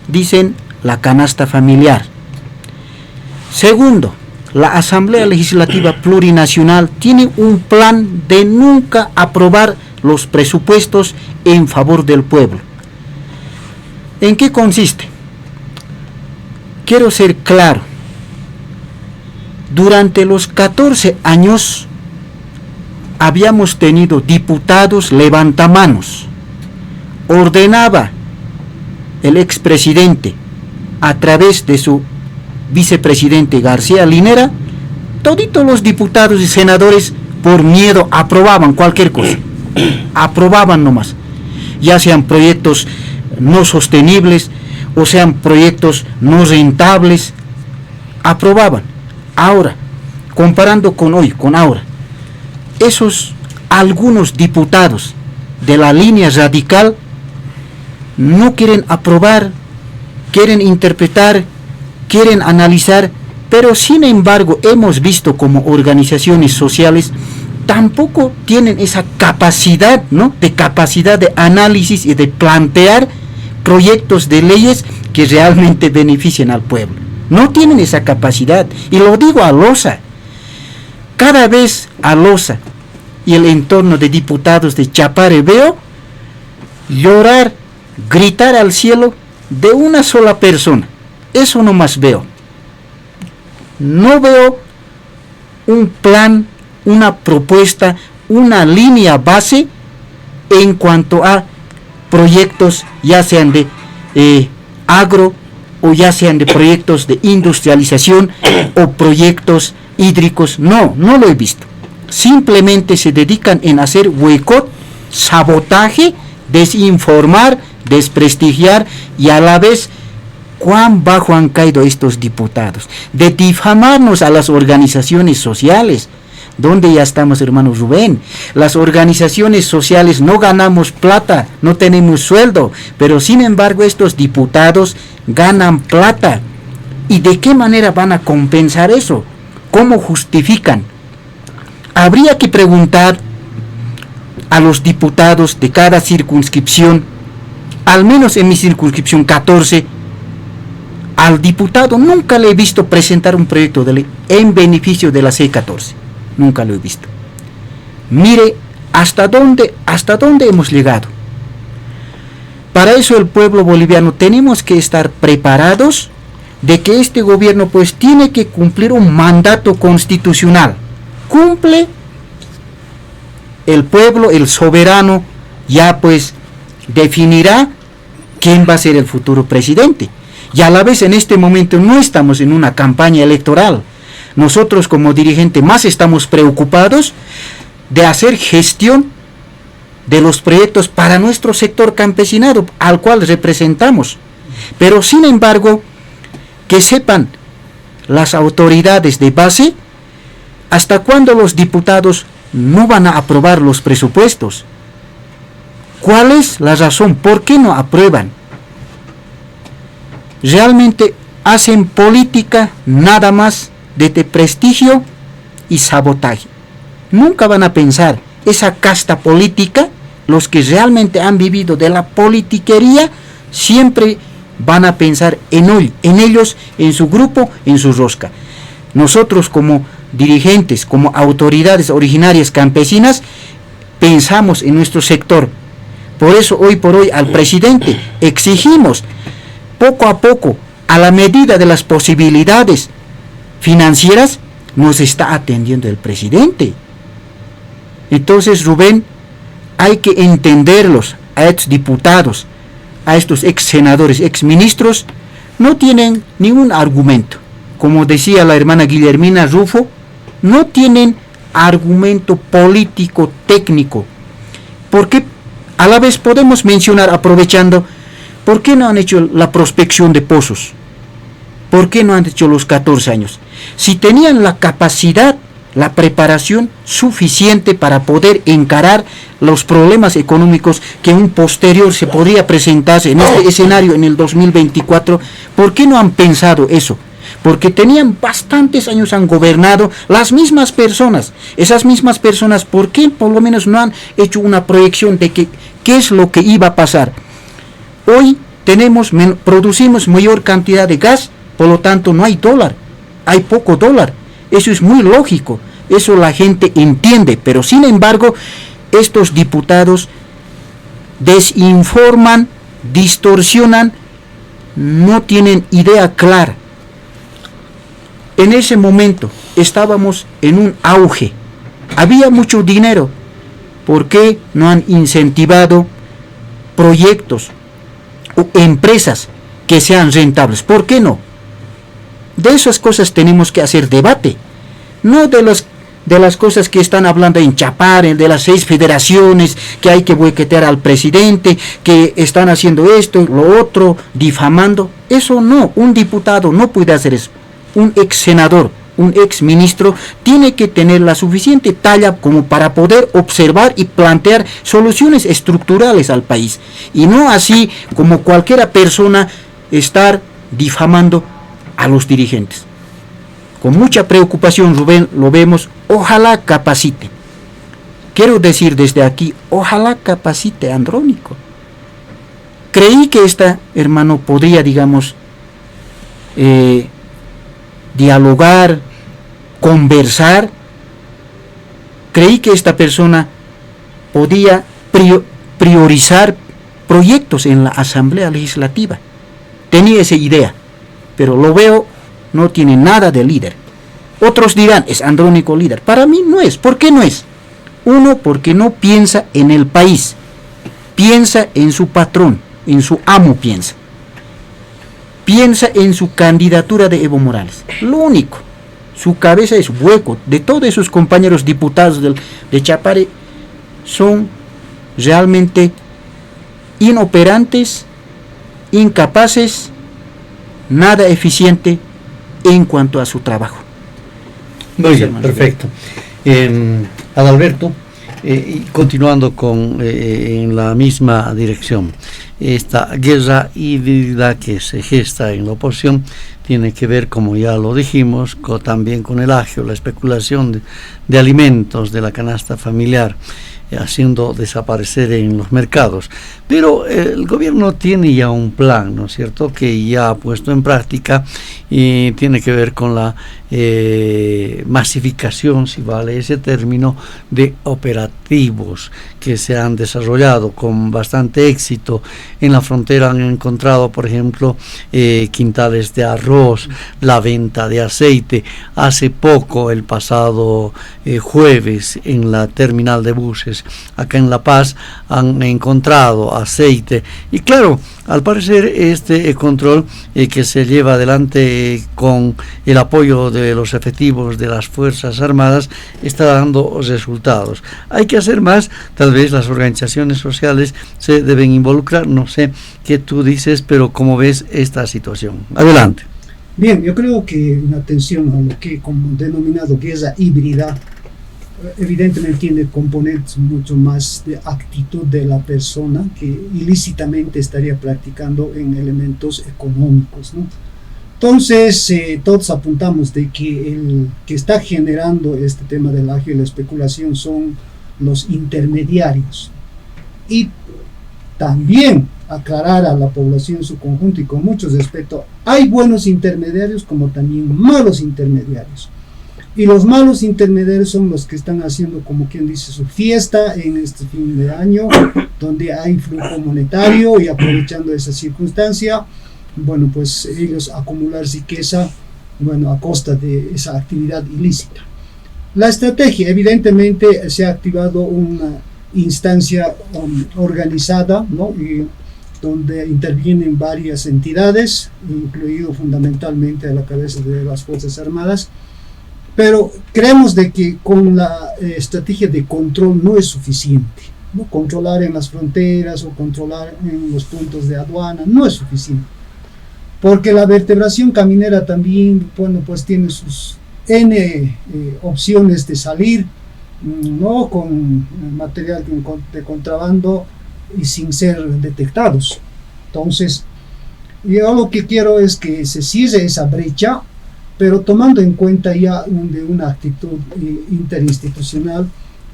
dicen la canasta familiar. Segundo, la Asamblea Legislativa Plurinacional tiene un plan de nunca aprobar los presupuestos en favor del pueblo. ¿En qué consiste? Quiero ser claro. Durante los 14 años habíamos tenido diputados levantamanos. Ordenaba el expresidente a través de su vicepresidente García Linera, toditos los diputados y senadores por miedo aprobaban cualquier cosa. Aprobaban nomás. Ya sean proyectos no sostenibles o sean proyectos no rentables, aprobaban. Ahora, comparando con hoy, con ahora, esos algunos diputados de la línea radical no quieren aprobar, quieren interpretar, quieren analizar, pero sin embargo hemos visto como organizaciones sociales tampoco tienen esa capacidad, ¿no?, de capacidad de análisis y de plantear proyectos de leyes que realmente beneficien al pueblo. No tienen esa capacidad, y lo digo a Loza. Cada vez a Loza y el entorno de diputados de Chapare veo llorar, gritar al cielo de una sola persona. Eso nomás veo. No veo un plan, una propuesta, una línea base en cuanto a proyectos, ya sean de agro o ya sean de proyectos de industrialización o proyectos hídricos. No lo he visto. Simplemente se dedican en hacer boicot, sabotaje, desinformar, desprestigiar, y a la vez cuán bajo han caído estos diputados de difamarnos a las organizaciones sociales. ¿Dónde ya estamos, hermano Rubén? Las organizaciones sociales no ganamos plata, no tenemos sueldo, pero sin embargo estos diputados ganan plata. ¿Y de qué manera van a compensar eso? ¿Cómo justifican? Habría que preguntar a los diputados de cada circunscripción, al menos en mi circunscripción 14, al diputado nunca le he visto presentar un proyecto de ley en beneficio de la C14. Nunca lo he visto. Mire hasta dónde hemos llegado. Para eso el pueblo boliviano tenemos que estar preparados de que este gobierno pues tiene que cumplir un mandato constitucional. Cumple, el pueblo, el soberano, ya pues definirá quién va a ser el futuro presidente. Y a la vez en este momento no estamos en una campaña electoral. Nosotros como dirigente más estamos preocupados de hacer gestión de los proyectos para nuestro sector campesinado al cual representamos. Pero sin embargo, que sepan las autoridades de base hasta cuándo los diputados no van a aprobar los presupuestos. ¿Cuál es la razón? ¿Por qué no aprueban? Realmente hacen política nada más de prestigio y sabotaje. Nunca van a pensar esa casta política, los que realmente han vivido de la politiquería, siempre van a pensar en ellos, en su grupo, en su rosca. Nosotros como dirigentes, como autoridades originarias campesinas, pensamos en nuestro sector. Por eso hoy por hoy al presidente exigimos poco a poco, a la medida de las posibilidades financieras, nos está atendiendo el presidente. Entonces, Rubén, hay que entenderlos, a estos diputados, a estos ex senadores, ex ministros, no tienen ningún argumento. Como decía la hermana Guillermina Rufo, no tienen argumento político, técnico. Porque a la vez podemos mencionar, aprovechando, ¿por qué no han hecho la prospección de pozos? ¿Por qué no han hecho los 14 años? Si tenían la capacidad, la preparación suficiente para poder encarar los problemas económicos que un posterior se podría presentarse en este escenario en el 2024, ¿por qué no han pensado eso? Porque tenían bastantes años, han gobernado las mismas personas. Esas mismas personas, ¿por qué por lo menos no han hecho una proyección de qué es lo que iba a pasar? Hoy producimos mayor cantidad de gas, por lo tanto no hay dólar, hay poco dólar. Eso es muy lógico, eso la gente entiende, pero sin embargo, estos diputados desinforman, distorsionan, no tienen idea clara. En ese momento estábamos en un auge, había mucho dinero. ¿Por qué no han incentivado proyectos o empresas que sean rentables? ¿Por qué no? De esas cosas tenemos que hacer debate, no de las cosas que están hablando en Chapare, de las 6 federaciones, que hay que boicotear al presidente, que están haciendo esto, lo otro, difamando. Eso no, un diputado no puede hacer eso. Un ex senador, un ex ministro, tiene que tener la suficiente talla como para poder observar y plantear soluciones estructurales al país. Y no así como cualquiera persona estar difamando a los dirigentes. Con mucha preocupación, Rubén, lo vemos. Ojalá capacite. Quiero decir desde aquí, ojalá capacite a Andrónico. Creí que esta hermano podría, digamos, dialogar, conversar. Creí que esta persona podía priorizar proyectos en la Asamblea Legislativa. Tenía esa idea, pero lo veo, no tiene nada de líder. Otros dirán, es Andrónico líder. Para mí no es. ¿Por qué no es? Uno, porque no piensa en el país. Piensa en su patrón, en su amo piensa. Piensa en su candidatura de Evo Morales. Lo único. Su cabeza es hueco. De todos esos compañeros diputados de Chapare, son realmente inoperantes, incapaces, nada eficiente en cuanto a su trabajo. Muy bien, perfecto. Adalberto, y continuando en la misma dirección, esta guerra híbrida que se gesta en la oposición tiene que ver, como ya lo dijimos, también con el agio, la especulación de alimentos de la canasta familiar, haciendo desaparecer en los mercados. Pero el gobierno tiene ya un plan, ¿no es cierto?, que ya ha puesto en práctica, y tiene que ver con la masificación, si vale ese término, de operativos que se han desarrollado con bastante éxito. En la frontera han encontrado, por ejemplo, quintales de arroz, la venta de aceite. Hace poco, el pasado jueves, en la terminal de buses pues acá en La Paz han encontrado aceite. Y claro, al parecer este control que se lleva adelante con el apoyo de los efectivos de las Fuerzas Armadas está dando resultados. Hay que hacer más, tal vez las organizaciones sociales se deben involucrar, no sé qué tú dices, pero ¿cómo ves esta situación? Adelante. Bien, yo creo que en atención a lo que como denominado guerra híbrida, evidentemente tiene componentes mucho más de actitud de la persona que ilícitamente estaría practicando en elementos económicos, ¿no? Entonces, todos apuntamos de que el que está generando este tema del agio y la especulación son los intermediarios. Y también aclarar a la población en su conjunto y con mucho respeto, hay buenos intermediarios como también malos intermediarios. Y los malos intermediarios son los que están haciendo, como quien dice, su fiesta en este fin de año, donde hay flujo monetario y aprovechando esa circunstancia, bueno, pues ellos acumular riqueza, bueno, a costa de esa actividad ilícita. La estrategia, evidentemente, se ha activado una instancia organizada, ¿no? Y donde intervienen varias entidades, incluido fundamentalmente a la cabeza de las Fuerzas Armadas, pero creemos de que con la estrategia de control no es suficiente, ¿no? Controlar en las fronteras o controlar en los puntos de aduana no es suficiente, porque la vertebración caminera también, bueno, pues tiene sus opciones de salir, no con material de contrabando y sin ser detectados. Entonces, yo lo que quiero es que se cierre esa brecha, pero tomando en cuenta ya de una actitud interinstitucional,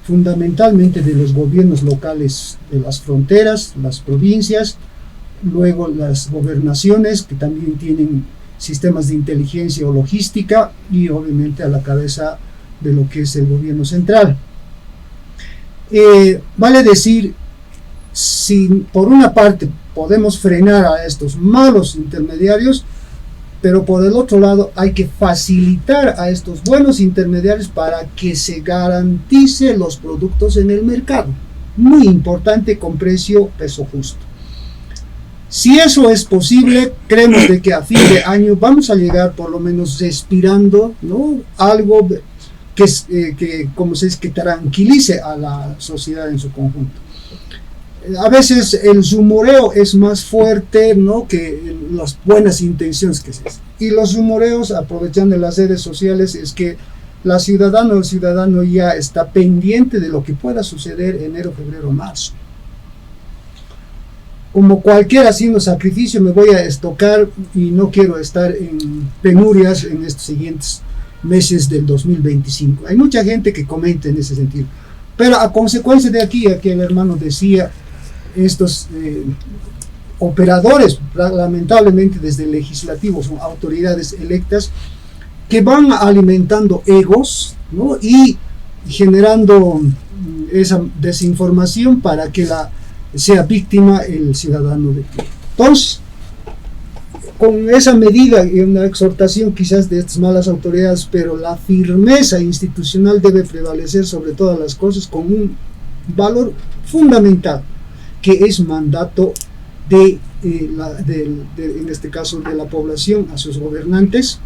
fundamentalmente de los gobiernos locales de las fronteras, las provincias, luego las gobernaciones que también tienen sistemas de inteligencia o logística, y obviamente a la cabeza de lo que es el gobierno central. Vale decir, si por una parte podemos frenar a estos malos intermediarios, pero por el otro lado hay que facilitar a estos buenos intermediarios para que se garantice los productos en el mercado. Muy importante, con precio peso justo. Si eso es posible, creemos de que a fin de año vamos a llegar por lo menos respirando, ¿no? Algo que tranquilice a la sociedad en su conjunto. A veces el rumoreo es más fuerte, ¿no?, que las buenas intenciones que se hacen. Y los rumoreos, aprovechando las redes sociales, es que la ciudadana o el ciudadano ya está pendiente de lo que pueda suceder enero, febrero, marzo. Como cualquiera haciendo sacrificio, me voy a estocar y no quiero estar en penurias en estos siguientes meses del 2025. Hay mucha gente que comenta en ese sentido. Pero a consecuencia de aquí, a que el hermano decía, estos operadores, lamentablemente desde el legislativo, son autoridades electas que van alimentando egos, ¿no?, y generando esa desinformación para que sea víctima el ciudadano de pie. Entonces, con esa medida y una exhortación quizás de estas malas autoridades, pero la firmeza institucional debe prevalecer sobre todas las cosas, con un valor fundamental, que es mandato en este caso de la población a sus gobernantes,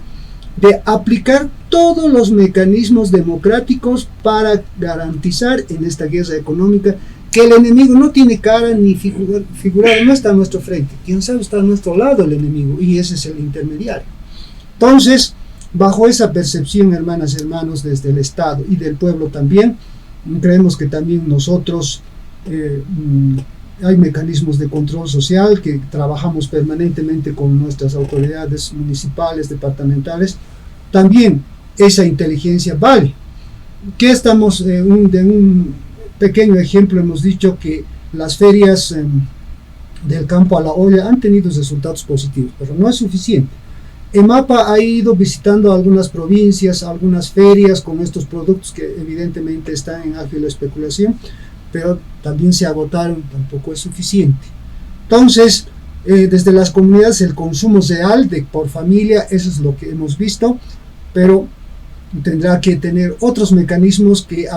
de aplicar todos los mecanismos democráticos para garantizar en esta guerra económica que el enemigo no tiene cara ni figurado, no está a nuestro frente, quién sabe, está a nuestro lado el enemigo, y ese es el intermediario. Entonces, bajo esa percepción, hermanas y hermanos, desde el Estado y del pueblo también, creemos que también nosotros hay mecanismos de control social que trabajamos permanentemente con nuestras autoridades municipales, departamentales. También esa inteligencia vale. Que estamos de un pequeño ejemplo, hemos dicho que las ferias del campo a la olla han tenido resultados positivos, pero no es suficiente. EMAPA ha ido visitando algunas provincias, algunas ferias con estos productos que evidentemente están en auge la especulación, pero también se agotaron, tampoco es suficiente. Entonces, desde las comunidades el consumo real por familia, eso es lo que hemos visto, pero tendrá que tener otros mecanismos que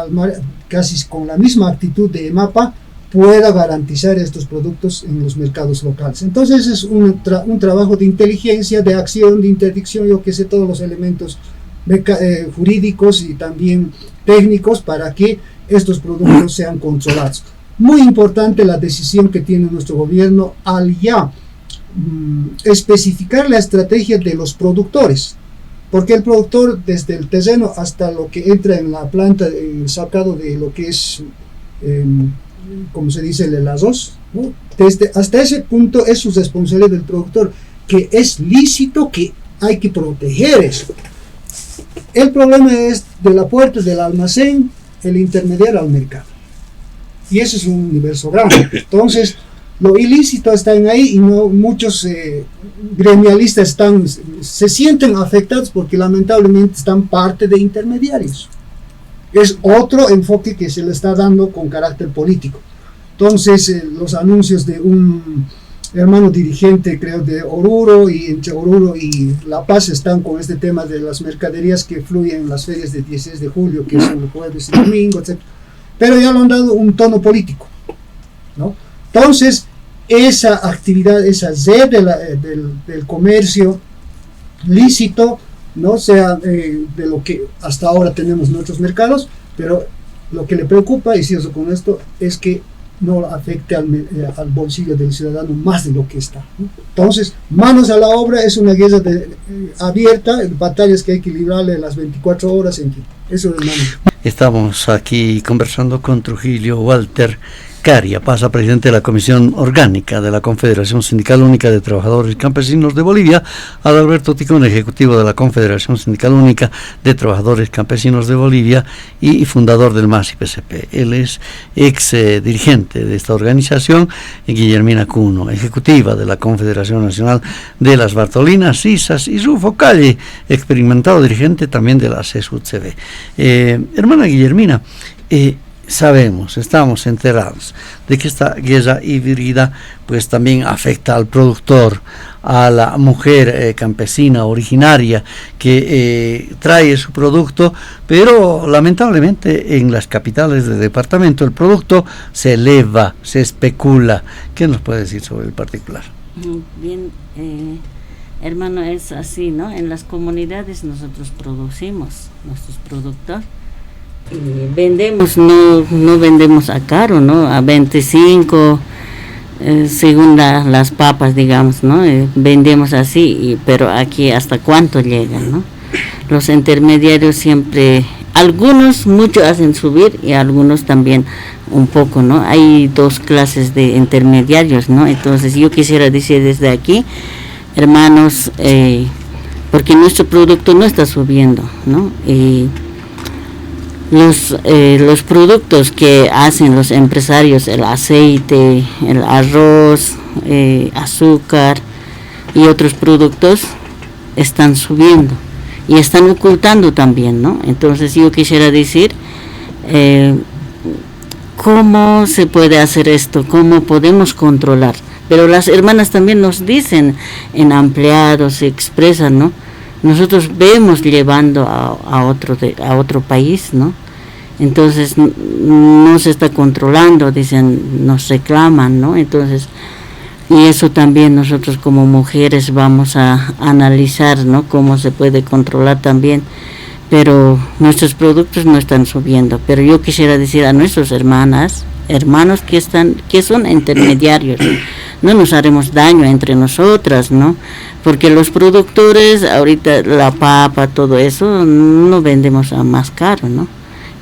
casi con la misma actitud de EMAPA pueda garantizar estos productos en los mercados locales. Entonces es un trabajo de inteligencia, de acción, de interdicción, yo que sé, todos los elementos jurídicos y también técnicos para que estos productos sean controlados. Muy importante la decisión que tiene nuestro gobierno al ya especificar la estrategia de los productores, porque el productor desde el terreno hasta lo que entra en la planta, el sacado de lo que es como se dice el arroz, ¿no? Hasta ese punto es su responsabilidad del productor, que es lícito, que hay que proteger eso. El problema es de la puerta del almacén, el intermediario al mercado, y ese es un universo grande. Entonces lo ilícito está ahí y no, muchos gremialistas se sienten afectados porque lamentablemente están parte de intermediarios. Es otro enfoque que se le está dando con carácter político. Entonces los anuncios de un hermano dirigente, creo, de Oruro, y entre Oruro y La Paz están con este tema de las mercaderías que fluyen en las ferias de 16 de julio, que son los jueves y domingo, etc. Pero ya lo han dado un tono político, ¿no? Entonces esa actividad, esa red del comercio lícito, no sea de lo que hasta ahora tenemos en nuestros mercados, pero lo que le preocupa, y cierro con esto, es que no afecte al bolsillo del ciudadano más de lo que está, ¿no? Entonces, manos a la obra, es una guerra abierta, batallas que hay que librarle las 24 horas, en fin, eso es el Estamos aquí conversando con Trujillo Walter Caria Pasa, presidente de la Comisión Orgánica de la Confederación Sindical Única de Trabajadores Campesinos de Bolivia, Adalberto Ticón, ejecutivo de la Confederación Sindical Única de Trabajadores Campesinos de Bolivia y fundador del MAS-IPCP. Él es ex dirigente de esta organización, Guillermina Cuno, ejecutiva de la Confederación Nacional de las Bartolinas, CISAS, y Rufo Calle, experimentado dirigente también de la CESUTCB. Hermana Guillermina, sabemos, estamos enterados de que esta guerra híbrida pues también afecta al productor, a la mujer campesina originaria que trae su producto, pero lamentablemente en las capitales del departamento el producto se eleva, se especula. ¿Qué nos puede decir sobre el particular? Bien, hermano, es así, ¿no? En las comunidades nosotros producimos, nuestros productos, y vendemos, no vendemos a caro, ¿no? A 25, según las papas, digamos, ¿no? Vendemos así, pero aquí hasta cuánto llegan, ¿no? Los intermediarios siempre, muchos hacen subir y algunos también un poco, ¿no? Hay dos clases de intermediarios, ¿no? Entonces yo quisiera decir desde aquí, hermanos, porque nuestro producto no está subiendo, ¿no? Los productos que hacen los empresarios, el aceite, el arroz, azúcar y otros productos están subiendo y están ocultando también, ¿no? Entonces yo quisiera decir, ¿cómo se puede hacer esto? ¿Cómo podemos controlar? Pero las hermanas también nos dicen, en ampliados, se expresan, ¿no? Nosotros vemos llevando a otro país, ¿no? Entonces no se está controlando, dicen, nos reclaman, ¿no? Entonces, y eso también nosotros como mujeres vamos a analizar, ¿no? Cómo se puede controlar también, pero nuestros productos no están subiendo. Pero yo quisiera decir a nuestros hermanos que son intermediarios, no nos haremos daño entre nosotras, ¿no? Porque los productores, ahorita la papa, todo eso, no vendemos a más caro, ¿no?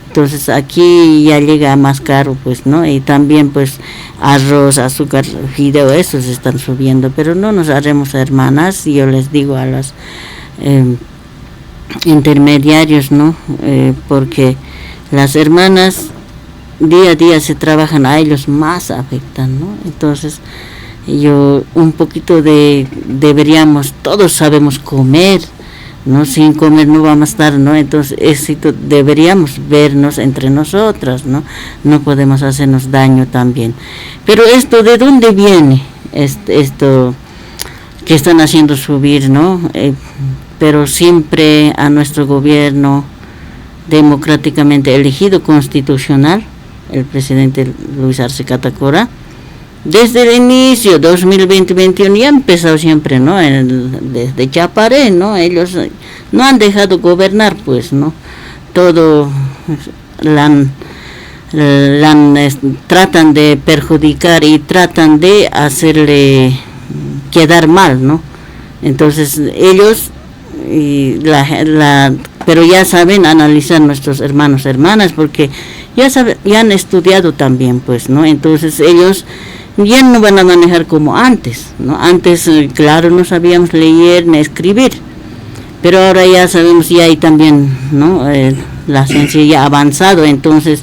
Entonces aquí ya llega a más caro, pues, ¿no? Y también, pues, arroz, azúcar, fideo, esos están subiendo, pero no nos haremos hermanas, y yo les digo a los intermediarios, ¿no? Porque las hermanas día a día se trabajan, a ellos más afectan, ¿no? Entonces yo un poquito deberíamos, todos sabemos comer, ¿no? Sin comer no vamos a estar, ¿no? Entonces deberíamos vernos entre nosotras, ¿no? No podemos hacernos daño también. Pero esto, ¿de dónde viene? Esto que están haciendo subir, ¿no? Pero siempre a nuestro gobierno democráticamente elegido constitucional, el presidente Luis Arce Catacora. Desde el inicio, 2020-21, ya ha empezado siempre, ¿no? Desde Chaparé, ¿no? Ellos no han dejado gobernar, pues, ¿no? Todo tratan de perjudicar y tratan de hacerle quedar mal, ¿no? Entonces ellos, pero ya saben analizar nuestros hermanos, hermanas, porque ya han estudiado también, pues, ¿no? Entonces ellos ya no van a manejar como antes, ¿no? Antes, claro, no sabíamos leer ni escribir, pero ahora ya sabemos, ya hay también, ¿no? La ciencia ya ha avanzado, entonces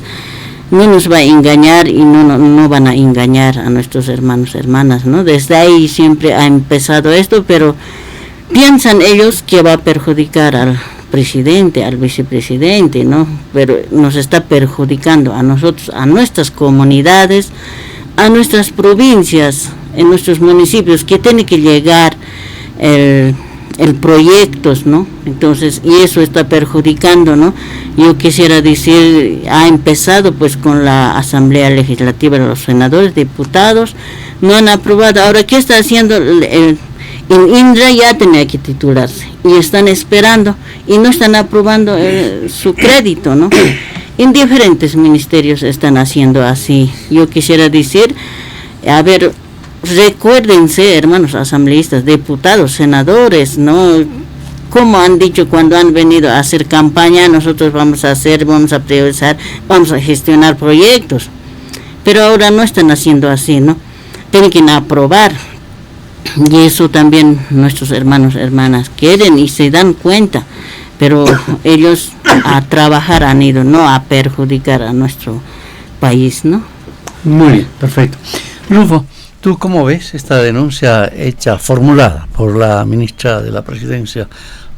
no nos va a engañar y no van a engañar a nuestros hermanos, hermanas, ¿no? Desde ahí siempre ha empezado esto, pero piensan ellos que va a perjudicar al presidente, al vicepresidente, ¿no? Pero nos está perjudicando a nosotros, a nuestras comunidades, a nuestras provincias, en nuestros municipios, que tiene que llegar el proyectos, ¿no? Entonces, y eso está perjudicando, ¿no? Yo quisiera decir, ha empezado pues con la Asamblea Legislativa de los senadores, diputados, no han aprobado. Ahora, ¿qué está haciendo? El Indra ya tenía que titularse y están esperando y no están aprobando su crédito, ¿no? En diferentes ministerios están haciendo así. Yo quisiera decir, a ver, recuérdense, hermanos asambleístas, diputados, senadores, ¿no? Como han dicho cuando han venido a hacer campaña, nosotros vamos a priorizar, vamos a gestionar proyectos. Pero ahora no están haciendo así, ¿no? Tienen que aprobar. Y eso también nuestros hermanos, hermanas quieren y se dan cuenta. Pero ellos a trabajar han ido, no a perjudicar a nuestro país, ¿no? Muy bien, perfecto. Rufo, ¿tú cómo ves esta denuncia formulada por la ministra de la Presidencia,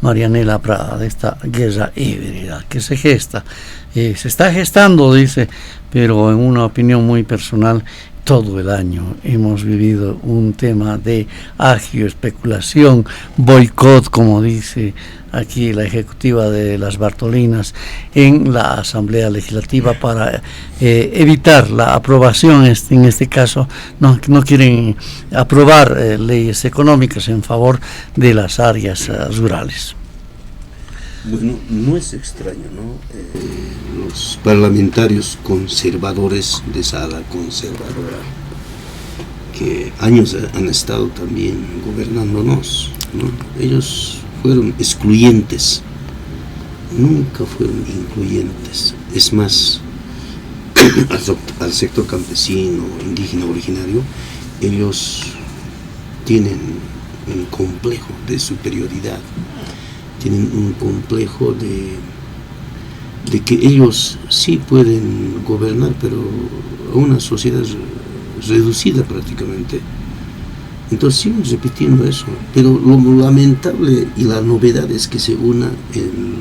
Marianela Prada, de esta guerra híbrida que se gesta? Se está gestando, dice, pero en una opinión muy personal, todo el año hemos vivido un tema de agio, especulación, boicot, como dice aquí la ejecutiva de las Bartolinas, en la Asamblea Legislativa para evitar la aprobación. En este caso no quieren aprobar leyes económicas en favor de las áreas rurales. Bueno, no es extraño, ¿no? Los parlamentarios conservadores de esa ala conservadora, que años han estado también gobernándonos, ¿no? Ellos fueron excluyentes, nunca fueron incluyentes. Es más, al sector campesino, indígena, originario, ellos tienen un complejo de superioridad, tienen un complejo de que ellos sí pueden gobernar, pero a una sociedad reducida prácticamente. Entonces siguen repitiendo eso, pero lo lamentable y la novedad es que se una el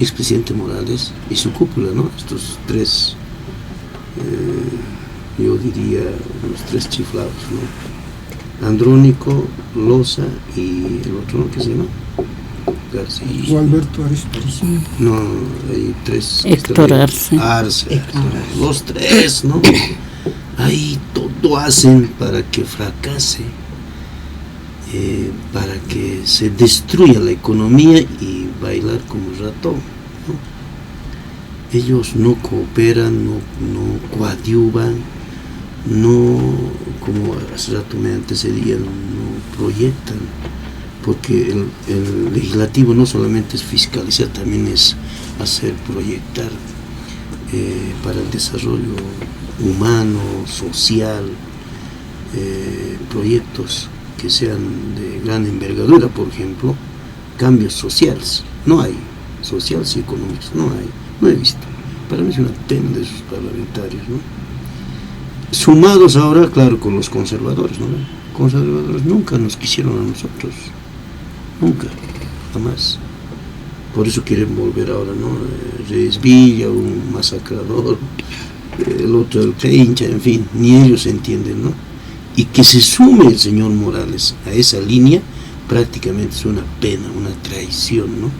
expresidente Morales y su cúpula, ¿no? Estos tres, yo diría, los tres chiflados, ¿no? Andrónico, Loza y el otro, ¿no? ¿Qué se llama? García. Alberto Aristos. No, hay tres. Héctor Arce. Los tres, ¿no? Ahí todo hacen para que fracase, para que se destruya la economía y bailar como ratón, ¿no? Ellos no cooperan, no coadyuvan, no, como hace rato me antecedían, no proyectan, porque el legislativo no solamente es fiscalizar, también es hacer proyectar para el desarrollo humano, social, proyectos que sean de gran envergadura, por ejemplo, cambios sociales. No hay sociales y económicos, no he visto. Para mí es una pena de esos parlamentarios, ¿no? Sumados ahora, claro, con los conservadores, ¿no? Conservadores nunca nos quisieron a nosotros, nunca, jamás. Por eso quieren volver ahora, ¿no? Reyes Villa, un masacrador, el otro el que hincha, en fin, ni ellos entienden, ¿no? Y que se sume el señor Morales a esa línea prácticamente es una pena, una traición, ¿no?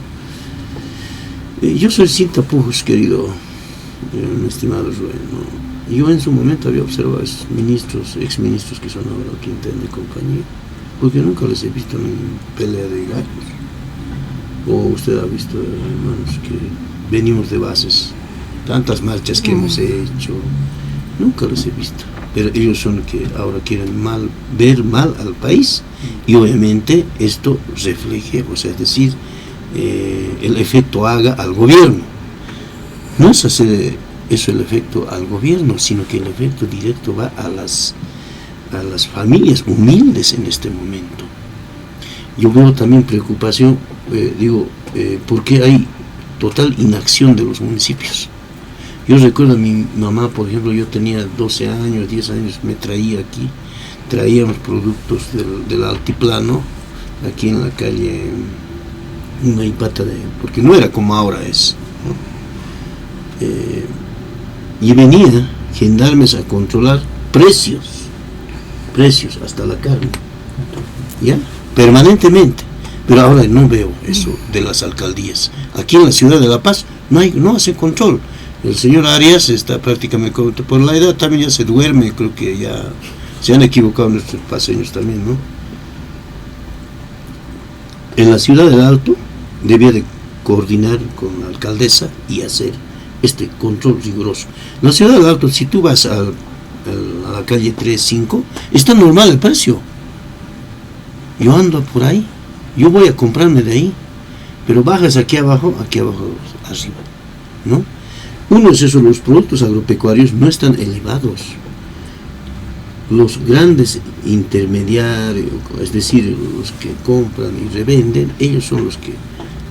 Yo soy sin tapujos, querido, mi estimado Rubén, ¿no? Yo en su momento había observado a esos ministros, exministros que son ahora Quintana y compañía, porque nunca les he visto en pelea de gallos. O usted ha visto, hermanos, que venimos de bases, tantas marchas que hemos hecho, nunca los he visto. Pero ellos son los que ahora quieren ver mal al país, y obviamente esto refleje, o sea, es decir, el efecto haga al gobierno. No es hacer eso el efecto al gobierno, sino que el efecto directo va a las familias humildes en este momento. Yo veo también preocupación, porque hay total inacción de los municipios. Yo recuerdo a mi mamá, por ejemplo, yo tenía 12 años, 10 años, me traía aquí, traíamos productos del altiplano, aquí en la calle Maipata, porque no era como ahora es, ¿no? Y venía gendarmes a controlar precios hasta la carne, ¿ya? Permanentemente. Pero ahora no veo eso de las alcaldías. Aquí en la ciudad de La Paz no hace control. El señor Arias está prácticamente, por la edad también ya se duerme, creo que ya se han equivocado nuestros paseños también, ¿no? En la ciudad del Alto debía de coordinar con la alcaldesa y hacer este control riguroso. En la ciudad del Alto, si tú vas a la calle 3-5, está normal el precio. Yo ando por ahí, yo voy a comprarme de ahí, pero bajas aquí abajo arriba, ¿no? Uno es eso, los productos agropecuarios no están elevados. Los grandes intermediarios, es decir, los que compran y revenden, ellos son los que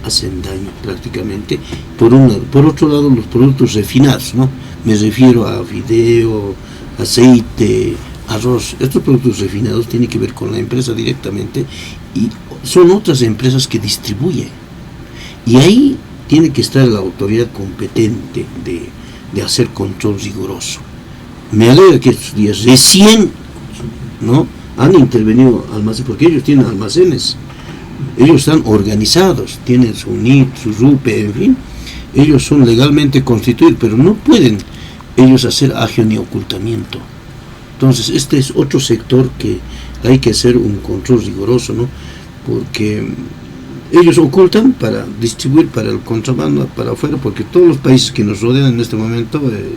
hacen daño prácticamente. Por otro lado, los productos refinados, ¿no? Me refiero a fideo, aceite, arroz. Estos productos refinados tienen que ver con la empresa directamente y son otras empresas que distribuyen. Y ahí tiene que estar la autoridad competente de hacer control riguroso. Me alegra que estos días recién, ¿no?, han intervenido almacenes, porque ellos tienen almacenes, ellos están organizados, tienen su NIT, su RUPE, en fin, ellos son legalmente constituidos, pero no pueden ellos hacer agio ni ocultamiento. Entonces este es otro sector que hay que hacer un control riguroso, ¿no?, porque ellos ocultan para distribuir para el contrabando para afuera, porque todos los países que nos rodean en este momento, el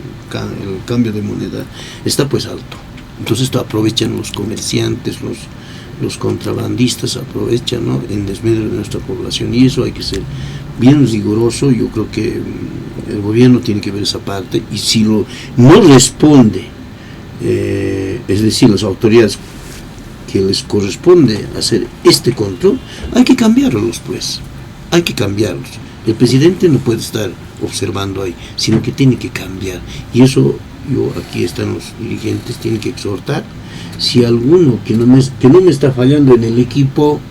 cambio de moneda está pues alto. Entonces esto aprovechan los comerciantes, los contrabandistas aprovechan, ¿no?, en desmedro de nuestra población, y eso hay que ser bien riguroso. Yo creo que el gobierno tiene que ver esa parte, y si no responde, es decir, las autoridades que les corresponde hacer este control, hay que cambiarlos, pues, hay que cambiarlos. El presidente no puede estar observando ahí, sino que tiene que cambiar, y eso aquí están los dirigentes, tienen que exhortar. Si alguno que no me está fallando en el equipo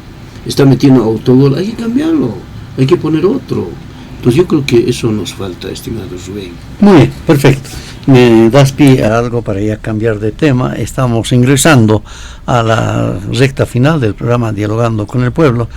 está metiendo autogol, hay que cambiarlo, hay que poner otro. Entonces yo creo que eso nos falta, estimado Rubén. Muy bien, perfecto. Me das pie a algo para ya cambiar de tema. Estamos ingresando a la recta final del programa Dialogando con el Pueblo.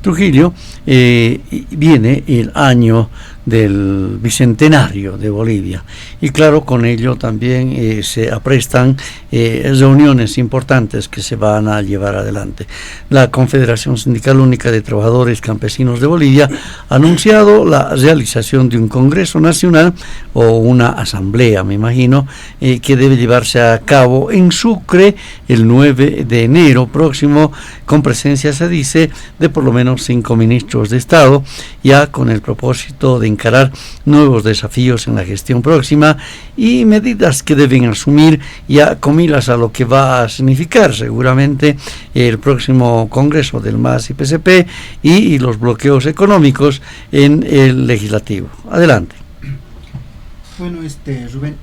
Trujillo, viene el año del bicentenario de Bolivia, y claro, con ello también se aprestan reuniones importantes que se van a llevar adelante. La Confederación Sindical Única de Trabajadores Campesinos de Bolivia ha anunciado la realización de un Congreso Nacional o una asamblea, me imagino, que debe llevarse a cabo en Sucre el 9 de enero próximo, con presencia, se dice, de por lo menos 5 ministros de Estado, ya con el propósito de encarar nuevos desafíos en la gestión próxima y medidas que deben asumir ya con miras a lo que va a significar seguramente el próximo Congreso del MAS y PCP y los bloqueos económicos en el legislativo. Adelante. Bueno, Rubén,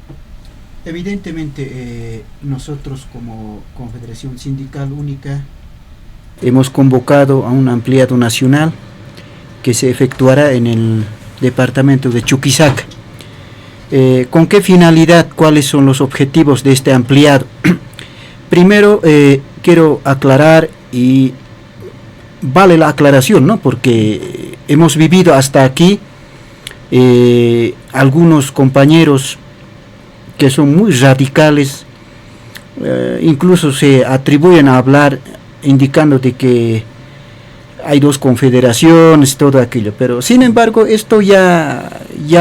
evidentemente nosotros como Confederación Sindical Única hemos convocado a un ampliado nacional que se efectuará en el departamento de Chuquisaca. ¿Con qué finalidad? ¿Cuáles son los objetivos de este ampliado? Primero, quiero aclarar, y vale la aclaración, ¿no?, porque hemos vivido hasta aquí algunos compañeros que son muy radicales, incluso se atribuyen a hablar indicando de que hay dos confederaciones, todo aquello, pero sin embargo esto ya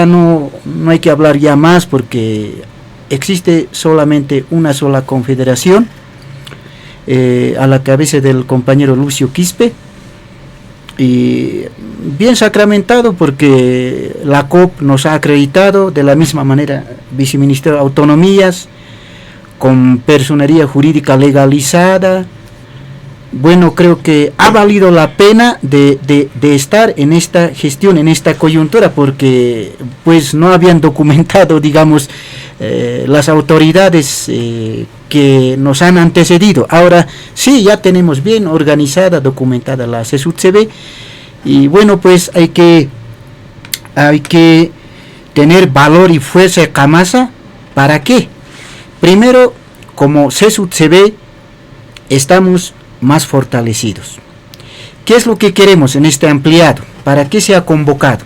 no hay que hablar ya más, porque existe solamente una sola confederación, a la cabeza del compañero Lucio Quispe, y bien sacramentado, porque la COP nos ha acreditado de la misma manera, Viceministerio de Autonomías, con personería jurídica legalizada. Bueno, creo que ha valido la pena de estar en esta gestión, en esta coyuntura, porque pues no habían documentado, digamos, las autoridades que nos han antecedido. Ahora sí, ya tenemos bien organizada, documentada la CESUTCB, y bueno, pues hay que tener valor y fuerza de camasa. ¿Para qué? Primero, como CESUTCB estamos más fortalecidos. ¿Qué es lo que queremos en este ampliado? ¿Para qué se ha convocado?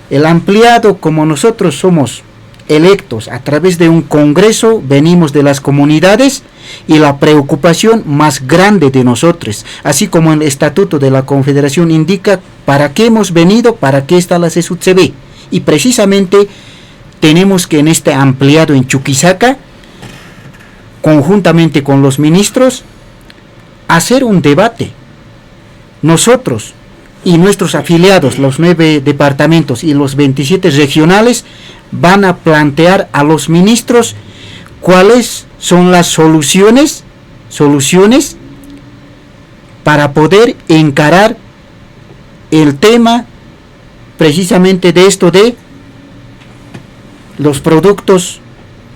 El ampliado, como nosotros somos electos a través de un congreso, venimos de las comunidades, y la preocupación más grande de nosotros, así como el estatuto de la Confederación indica para qué hemos venido, para qué está la CESUTCB, y precisamente tenemos que en este ampliado en Chuquisaca, conjuntamente con los ministros, hacer un debate. Nosotros y nuestros afiliados, los 9 departamentos y los 27 regionales, van a plantear a los ministros cuáles son las soluciones para poder encarar el tema precisamente de esto de los productos,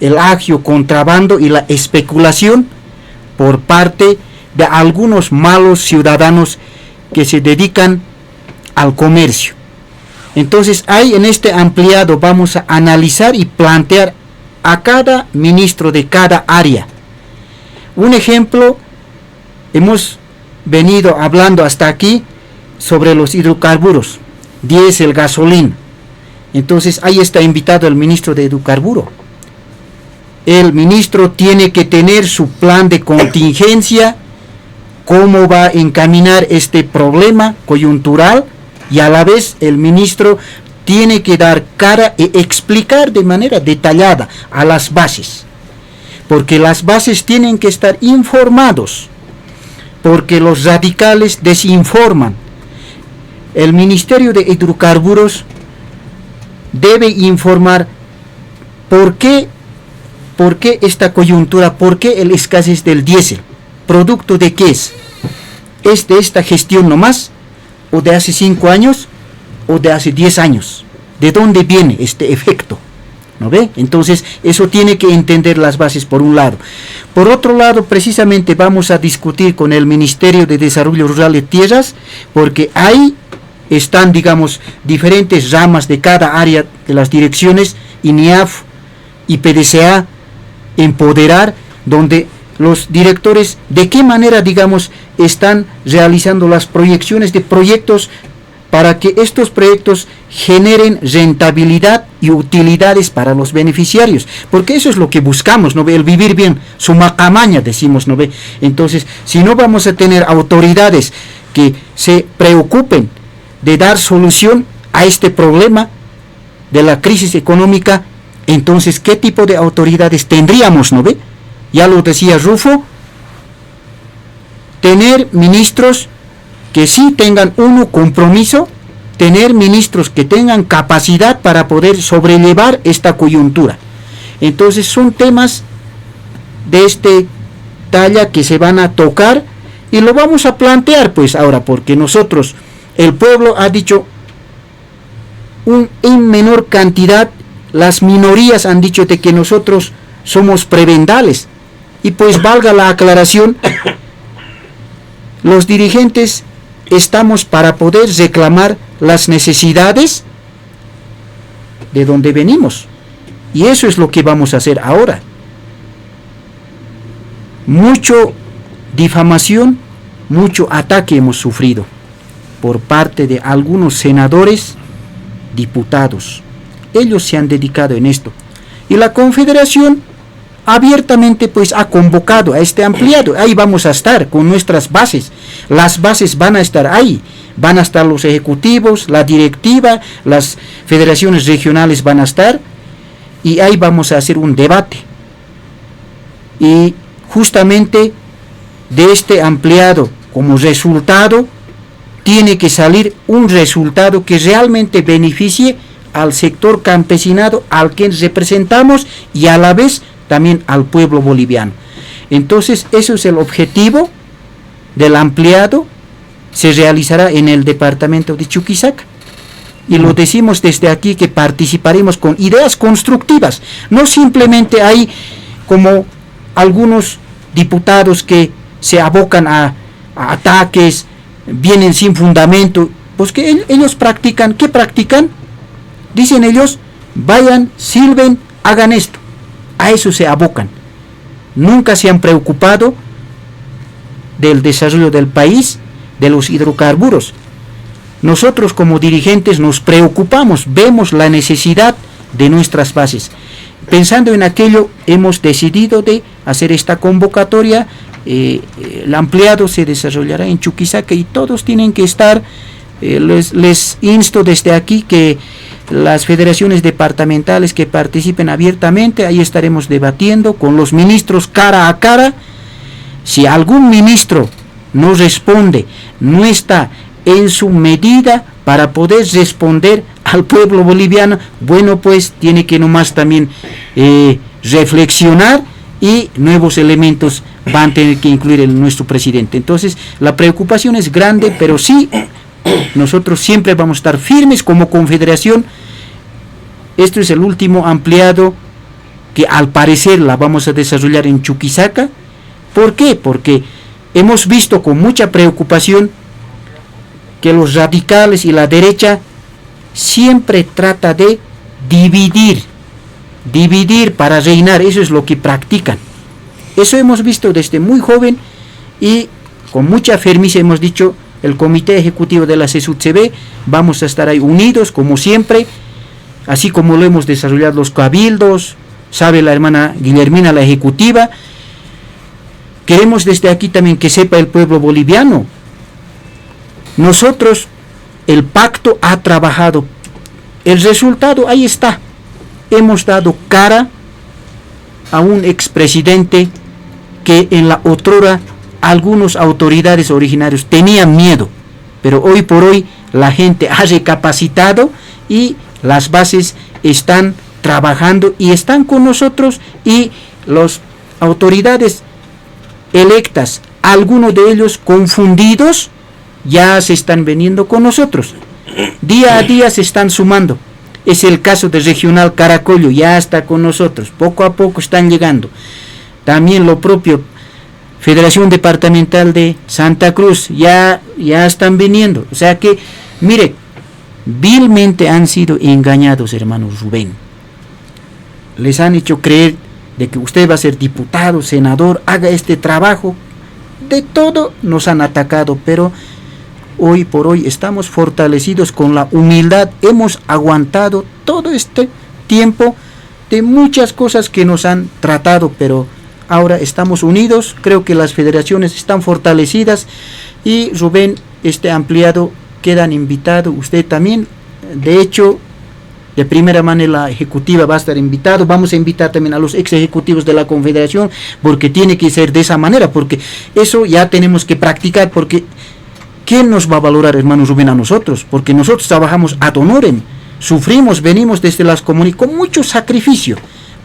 el agio, contrabando y la especulación por parte de algunos malos ciudadanos que se dedican al comercio. Entonces ahí en este ampliado vamos a analizar y plantear a cada ministro de cada área. Un ejemplo, hemos venido hablando hasta aquí sobre los hidrocarburos, diésel, gasolina. Entonces ahí está invitado el ministro de hidrocarburo. El ministro tiene que tener su plan de contingencia, cómo va a encaminar este problema coyuntural, y a la vez el ministro tiene que dar cara y explicar de manera detallada a las bases, porque las bases tienen que estar informados, porque los radicales desinforman. El Ministerio de Hidrocarburos debe informar por qué esta coyuntura, por qué el escasez del diésel, producto de qué es de esta gestión nomás, o de hace 5 años, o de hace 10 años, de dónde viene este efecto, ¿no ve? Entonces eso tiene que entender las bases por un lado. Por otro lado, precisamente vamos a discutir con el Ministerio de Desarrollo Rural y Tierras, porque ahí están, digamos, diferentes ramas de cada área de las direcciones, INIAF y PDCA, empoderar, donde los directores de qué manera, digamos, están realizando las proyecciones de proyectos para que estos proyectos generen rentabilidad y utilidades para los beneficiarios, porque eso es lo que buscamos, ¿no ve? El vivir bien, sumacamaña decimos, ¿no ve? Entonces, si no vamos a tener autoridades que se preocupen de dar solución a este problema de la crisis económica, entonces, ¿qué tipo de autoridades tendríamos, no ve? Ya lo decía Rufo, tener ministros que sí tengan compromiso, tener ministros que tengan capacidad para poder sobrellevar esta coyuntura. Entonces son temas de este talla que se van a tocar y lo vamos a plantear pues ahora, porque nosotros, el pueblo ha dicho en menor cantidad, las minorías han dicho de que nosotros somos prebendales, y pues valga la aclaración, los dirigentes estamos para poder reclamar las necesidades de donde venimos, y eso es lo que vamos a hacer ahora. Mucho difamación, mucho ataque hemos sufrido por parte de algunos senadores diputados. Ellos se han dedicado en esto. Y la Confederación abiertamente pues ha convocado a este ampliado. Ahí vamos a estar con nuestras bases. Las bases van a estar ahí. Van a estar los ejecutivos, la directiva, las federaciones regionales van a estar. Y ahí vamos a hacer un debate. Y justamente de este ampliado como resultado tiene que salir un resultado que realmente beneficie al sector campesinado al que representamos y a la vez también al pueblo boliviano. Entonces, eso es el objetivo del ampliado. Se realizará en el departamento de Chuquisaca. Y lo decimos desde aquí que participaremos con ideas constructivas. No simplemente hay como algunos diputados que se abocan a ataques, vienen sin fundamento. Pues que ellos practican, ¿qué practican? Dicen ellos, vayan, sirven, hagan esto. A eso se abocan. Nunca se han preocupado del desarrollo del país, de los hidrocarburos. Nosotros como dirigentes nos preocupamos, vemos la necesidad de nuestras bases. Pensando en aquello, hemos decidido de hacer esta convocatoria. El ampliado se desarrollará en Chuquisaca y todos tienen que estar. Les insto desde aquí que las federaciones departamentales que participen abiertamente, ahí estaremos debatiendo con los ministros cara a cara. Si algún ministro no responde, no está en su medida para poder responder al pueblo boliviano, bueno, pues tiene que nomás también reflexionar y nuevos elementos van a tener que incluir nuestro presidente. Entonces, la preocupación es grande, pero sí, nosotros siempre vamos a estar firmes como confederación. Esto es el último ampliado que al parecer la vamos a desarrollar en Chuquisaca. ¿Por qué? Porque hemos visto con mucha preocupación que los radicales y la derecha siempre trata de dividir para reinar. Eso es lo que practican. Eso hemos visto desde muy joven y con mucha firmeza hemos dicho, el comité ejecutivo de la CESUTCB, vamos a estar ahí unidos como siempre, así como lo hemos desarrollado los cabildos, sabe la hermana Guillermina, la ejecutiva. Queremos desde aquí también que sepa el pueblo boliviano. Nosotros, el pacto ha trabajado. El resultado ahí está. Hemos dado cara a un expresidente que en la otrora algunas autoridades originarias tenían miedo. Pero hoy por hoy la gente ha recapacitado y las bases están trabajando y están con nosotros, y las autoridades electas, algunos de ellos confundidos, ya se están veniendo con nosotros. Día a día se están sumando. Es el caso de Regional Caracollo, ya está con nosotros. Poco a poco están llegando. También lo propio, Federación Departamental de Santa Cruz, ya están viniendo. O sea que, mire, vilmente han sido engañados, hermanos Rubén. Les han hecho creer de que usted va a ser diputado, senador, haga este trabajo. De todo nos han atacado, pero hoy por hoy estamos fortalecidos con la humildad. Hemos aguantado todo este tiempo de muchas cosas que nos han tratado, pero ahora estamos unidos. Creo que las federaciones están fortalecidas y Rubén, este ampliado, quedan invitados. Usted también, de hecho, de primera mano la ejecutiva va a estar invitado. Vamos a invitar también a los ex ejecutivos de la Confederación, porque tiene que ser de esa manera, porque eso ya tenemos que practicar, porque ¿quién nos va a valorar, hermano Rubén, a nosotros? Porque nosotros trabajamos ad honorem, sufrimos, venimos desde las comunidades con mucho sacrificio,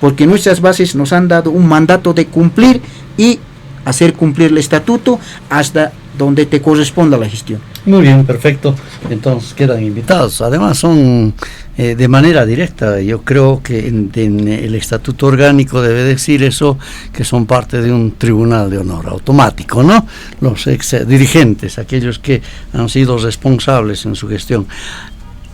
porque nuestras bases nos han dado un mandato de cumplir y hacer cumplir el estatuto hasta donde te corresponda la gestión. Muy bien, perfecto. Entonces quedan invitados. Además son de manera directa. Yo creo que en el estatuto orgánico debe decir eso, que son parte de un tribunal de honor automático, ¿no? Los ex dirigentes, aquellos que han sido responsables en su gestión.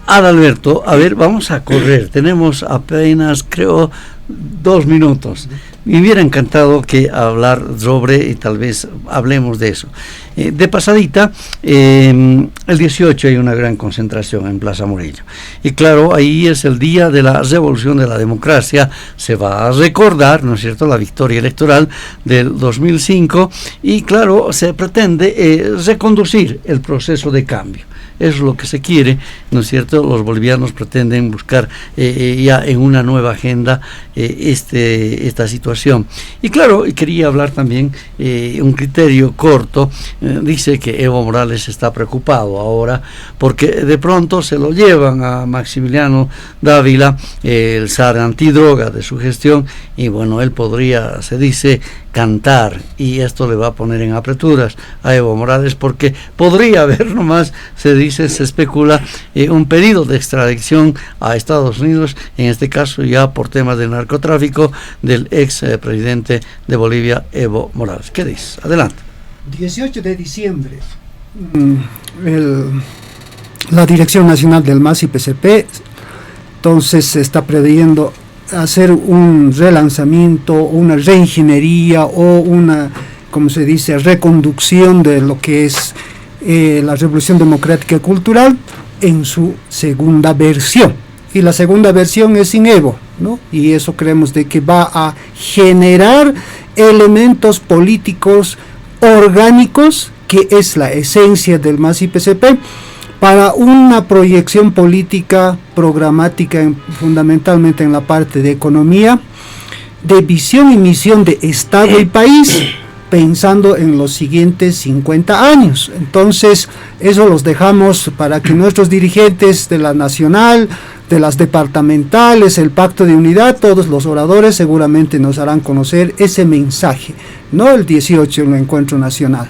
Adalberto, a ver, vamos a correr. Tenemos apenas, creo, 2 minutos. me hubiera encantado que hablar sobre, y tal vez hablemos de eso. De pasadita, el 18 hay una gran concentración en Plaza Murillo. Y claro, ahí es el día de la revolución de la democracia. Se va a recordar, ¿no es cierto?, la victoria electoral del 2005. Y claro, se pretende reconducir el proceso de cambio. Es lo que se quiere, ¿no es cierto? Los bolivianos pretenden buscar ya en una nueva agenda esta situación. Y claro, quería hablar también un criterio corto. Dice que Evo Morales está preocupado ahora porque de pronto se lo llevan a Maximiliano Dávila, el zar antidroga de su gestión, y bueno, él podría, se dice, cantar, y esto le va a poner en apreturas a Evo Morales porque podría haber nomás, se dice, se especula, un pedido de extradición a Estados Unidos, en este caso ya por temas de narcotráfico, del ex presidente de Bolivia, Evo Morales. ¿Qué dices? Adelante. 18 de diciembre, la Dirección Nacional del MAS y PCP, entonces se está previendo hacer un relanzamiento, una reingeniería o una, como se dice, reconducción de lo que es la Revolución Democrática Cultural en su segunda versión. Y la segunda versión es sin Evo, ¿no? Y eso creemos de que va a generar elementos políticos orgánicos, que es la esencia del MAS y PCP, para una proyección política programática, fundamentalmente en la parte de economía, de visión y misión de Estado y país, pensando en los siguientes 50 años. Entonces, eso los dejamos para que nuestros dirigentes de la nacional, de las departamentales, el Pacto de Unidad, todos los oradores seguramente nos harán conocer ese mensaje, ¿no? El 18 en el Encuentro Nacional.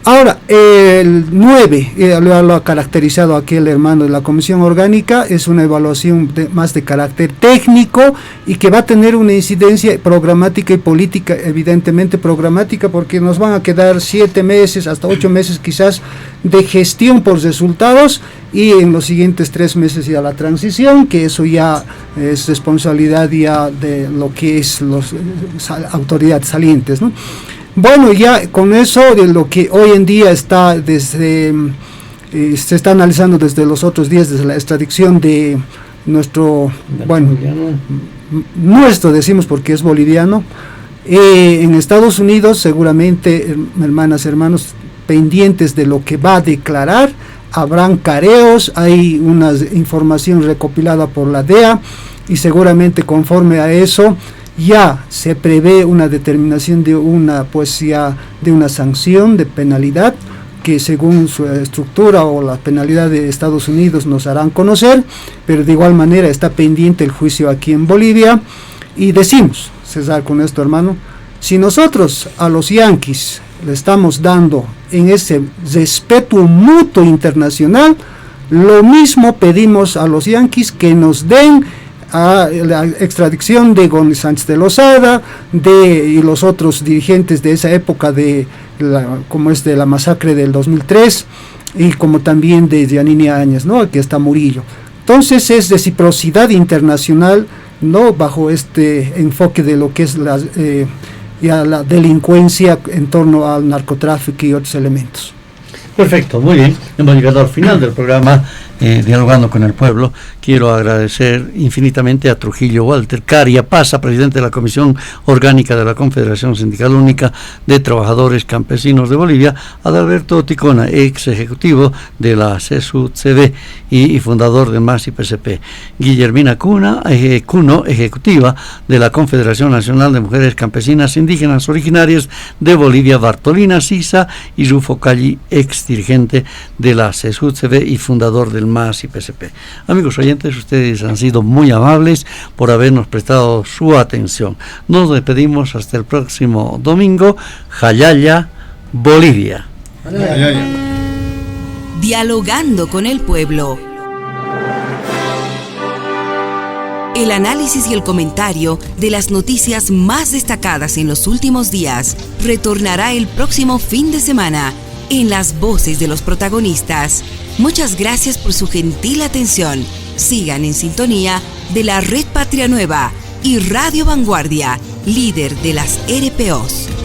Ahora, el 9, lo ha caracterizado aquí el hermano de la Comisión Orgánica, es una evaluación más de carácter técnico y que va a tener una incidencia programática y política, evidentemente programática, porque nos van a quedar 7 meses, hasta 8 meses quizás, de gestión por resultados, y en los siguientes 3 meses ya la transición, que eso ya es responsabilidad ya de lo que es las autoridades salientes, ¿no? Bueno, ya con eso de lo que hoy en día está se está analizando desde los otros días, desde la extradición de nuestro, nuestro decimos porque es boliviano, en Estados Unidos seguramente, hermanos, pendientes de lo que va a declarar, habrán careos, hay una información recopilada por la DEA y seguramente conforme a eso ya se prevé una determinación de una sanción de penalidad que según su estructura o la penalidad de Estados Unidos nos harán conocer, pero de igual manera está pendiente el juicio aquí en Bolivia. Y decimos, César, con esto, hermano, si nosotros a los yanquis le estamos dando en ese respeto mutuo internacional, lo mismo pedimos a los yanquis que nos den a la extradición de Gómez Sánchez de Lozada y los otros dirigentes de esa época como es de la masacre del 2003 y como también de Giannini Áñez, ¿no? Aquí está Murillo. Entonces es reciprocidad internacional, ¿no? Bajo este enfoque de lo que es la delincuencia en torno al narcotráfico y otros elementos. Perfecto, muy bien. Hemos llegado al final del programa Dialogando con el Pueblo. Quiero agradecer infinitamente a Trujillo Walter Caria Pasa, presidente de la Comisión Orgánica de la Confederación Sindical Única de Trabajadores Campesinos de Bolivia, a Adalberto Ticona, ex ejecutivo de la CESU-CV y fundador de MAS y PCP, Guillermina Cuno, ejecutiva de la Confederación Nacional de Mujeres Campesinas Indígenas Originarias de Bolivia, Bartolina Sisa, y Rufo Calli, ex dirigente de la CESU-CV y fundador del MAS y PCP. Amigos oyentes, ustedes han sido muy amables por habernos prestado su atención. Nos despedimos hasta el próximo domingo. Jayaya, Bolivia. Jayaya. Dialogando con el pueblo. El análisis y el comentario de las noticias más destacadas en los últimos días retornará el próximo fin de semana en las voces de los protagonistas. Muchas gracias por su gentil atención. Sigan en sintonía de la Red Patria Nueva, y Radio Vanguardia, líder de las RPOs.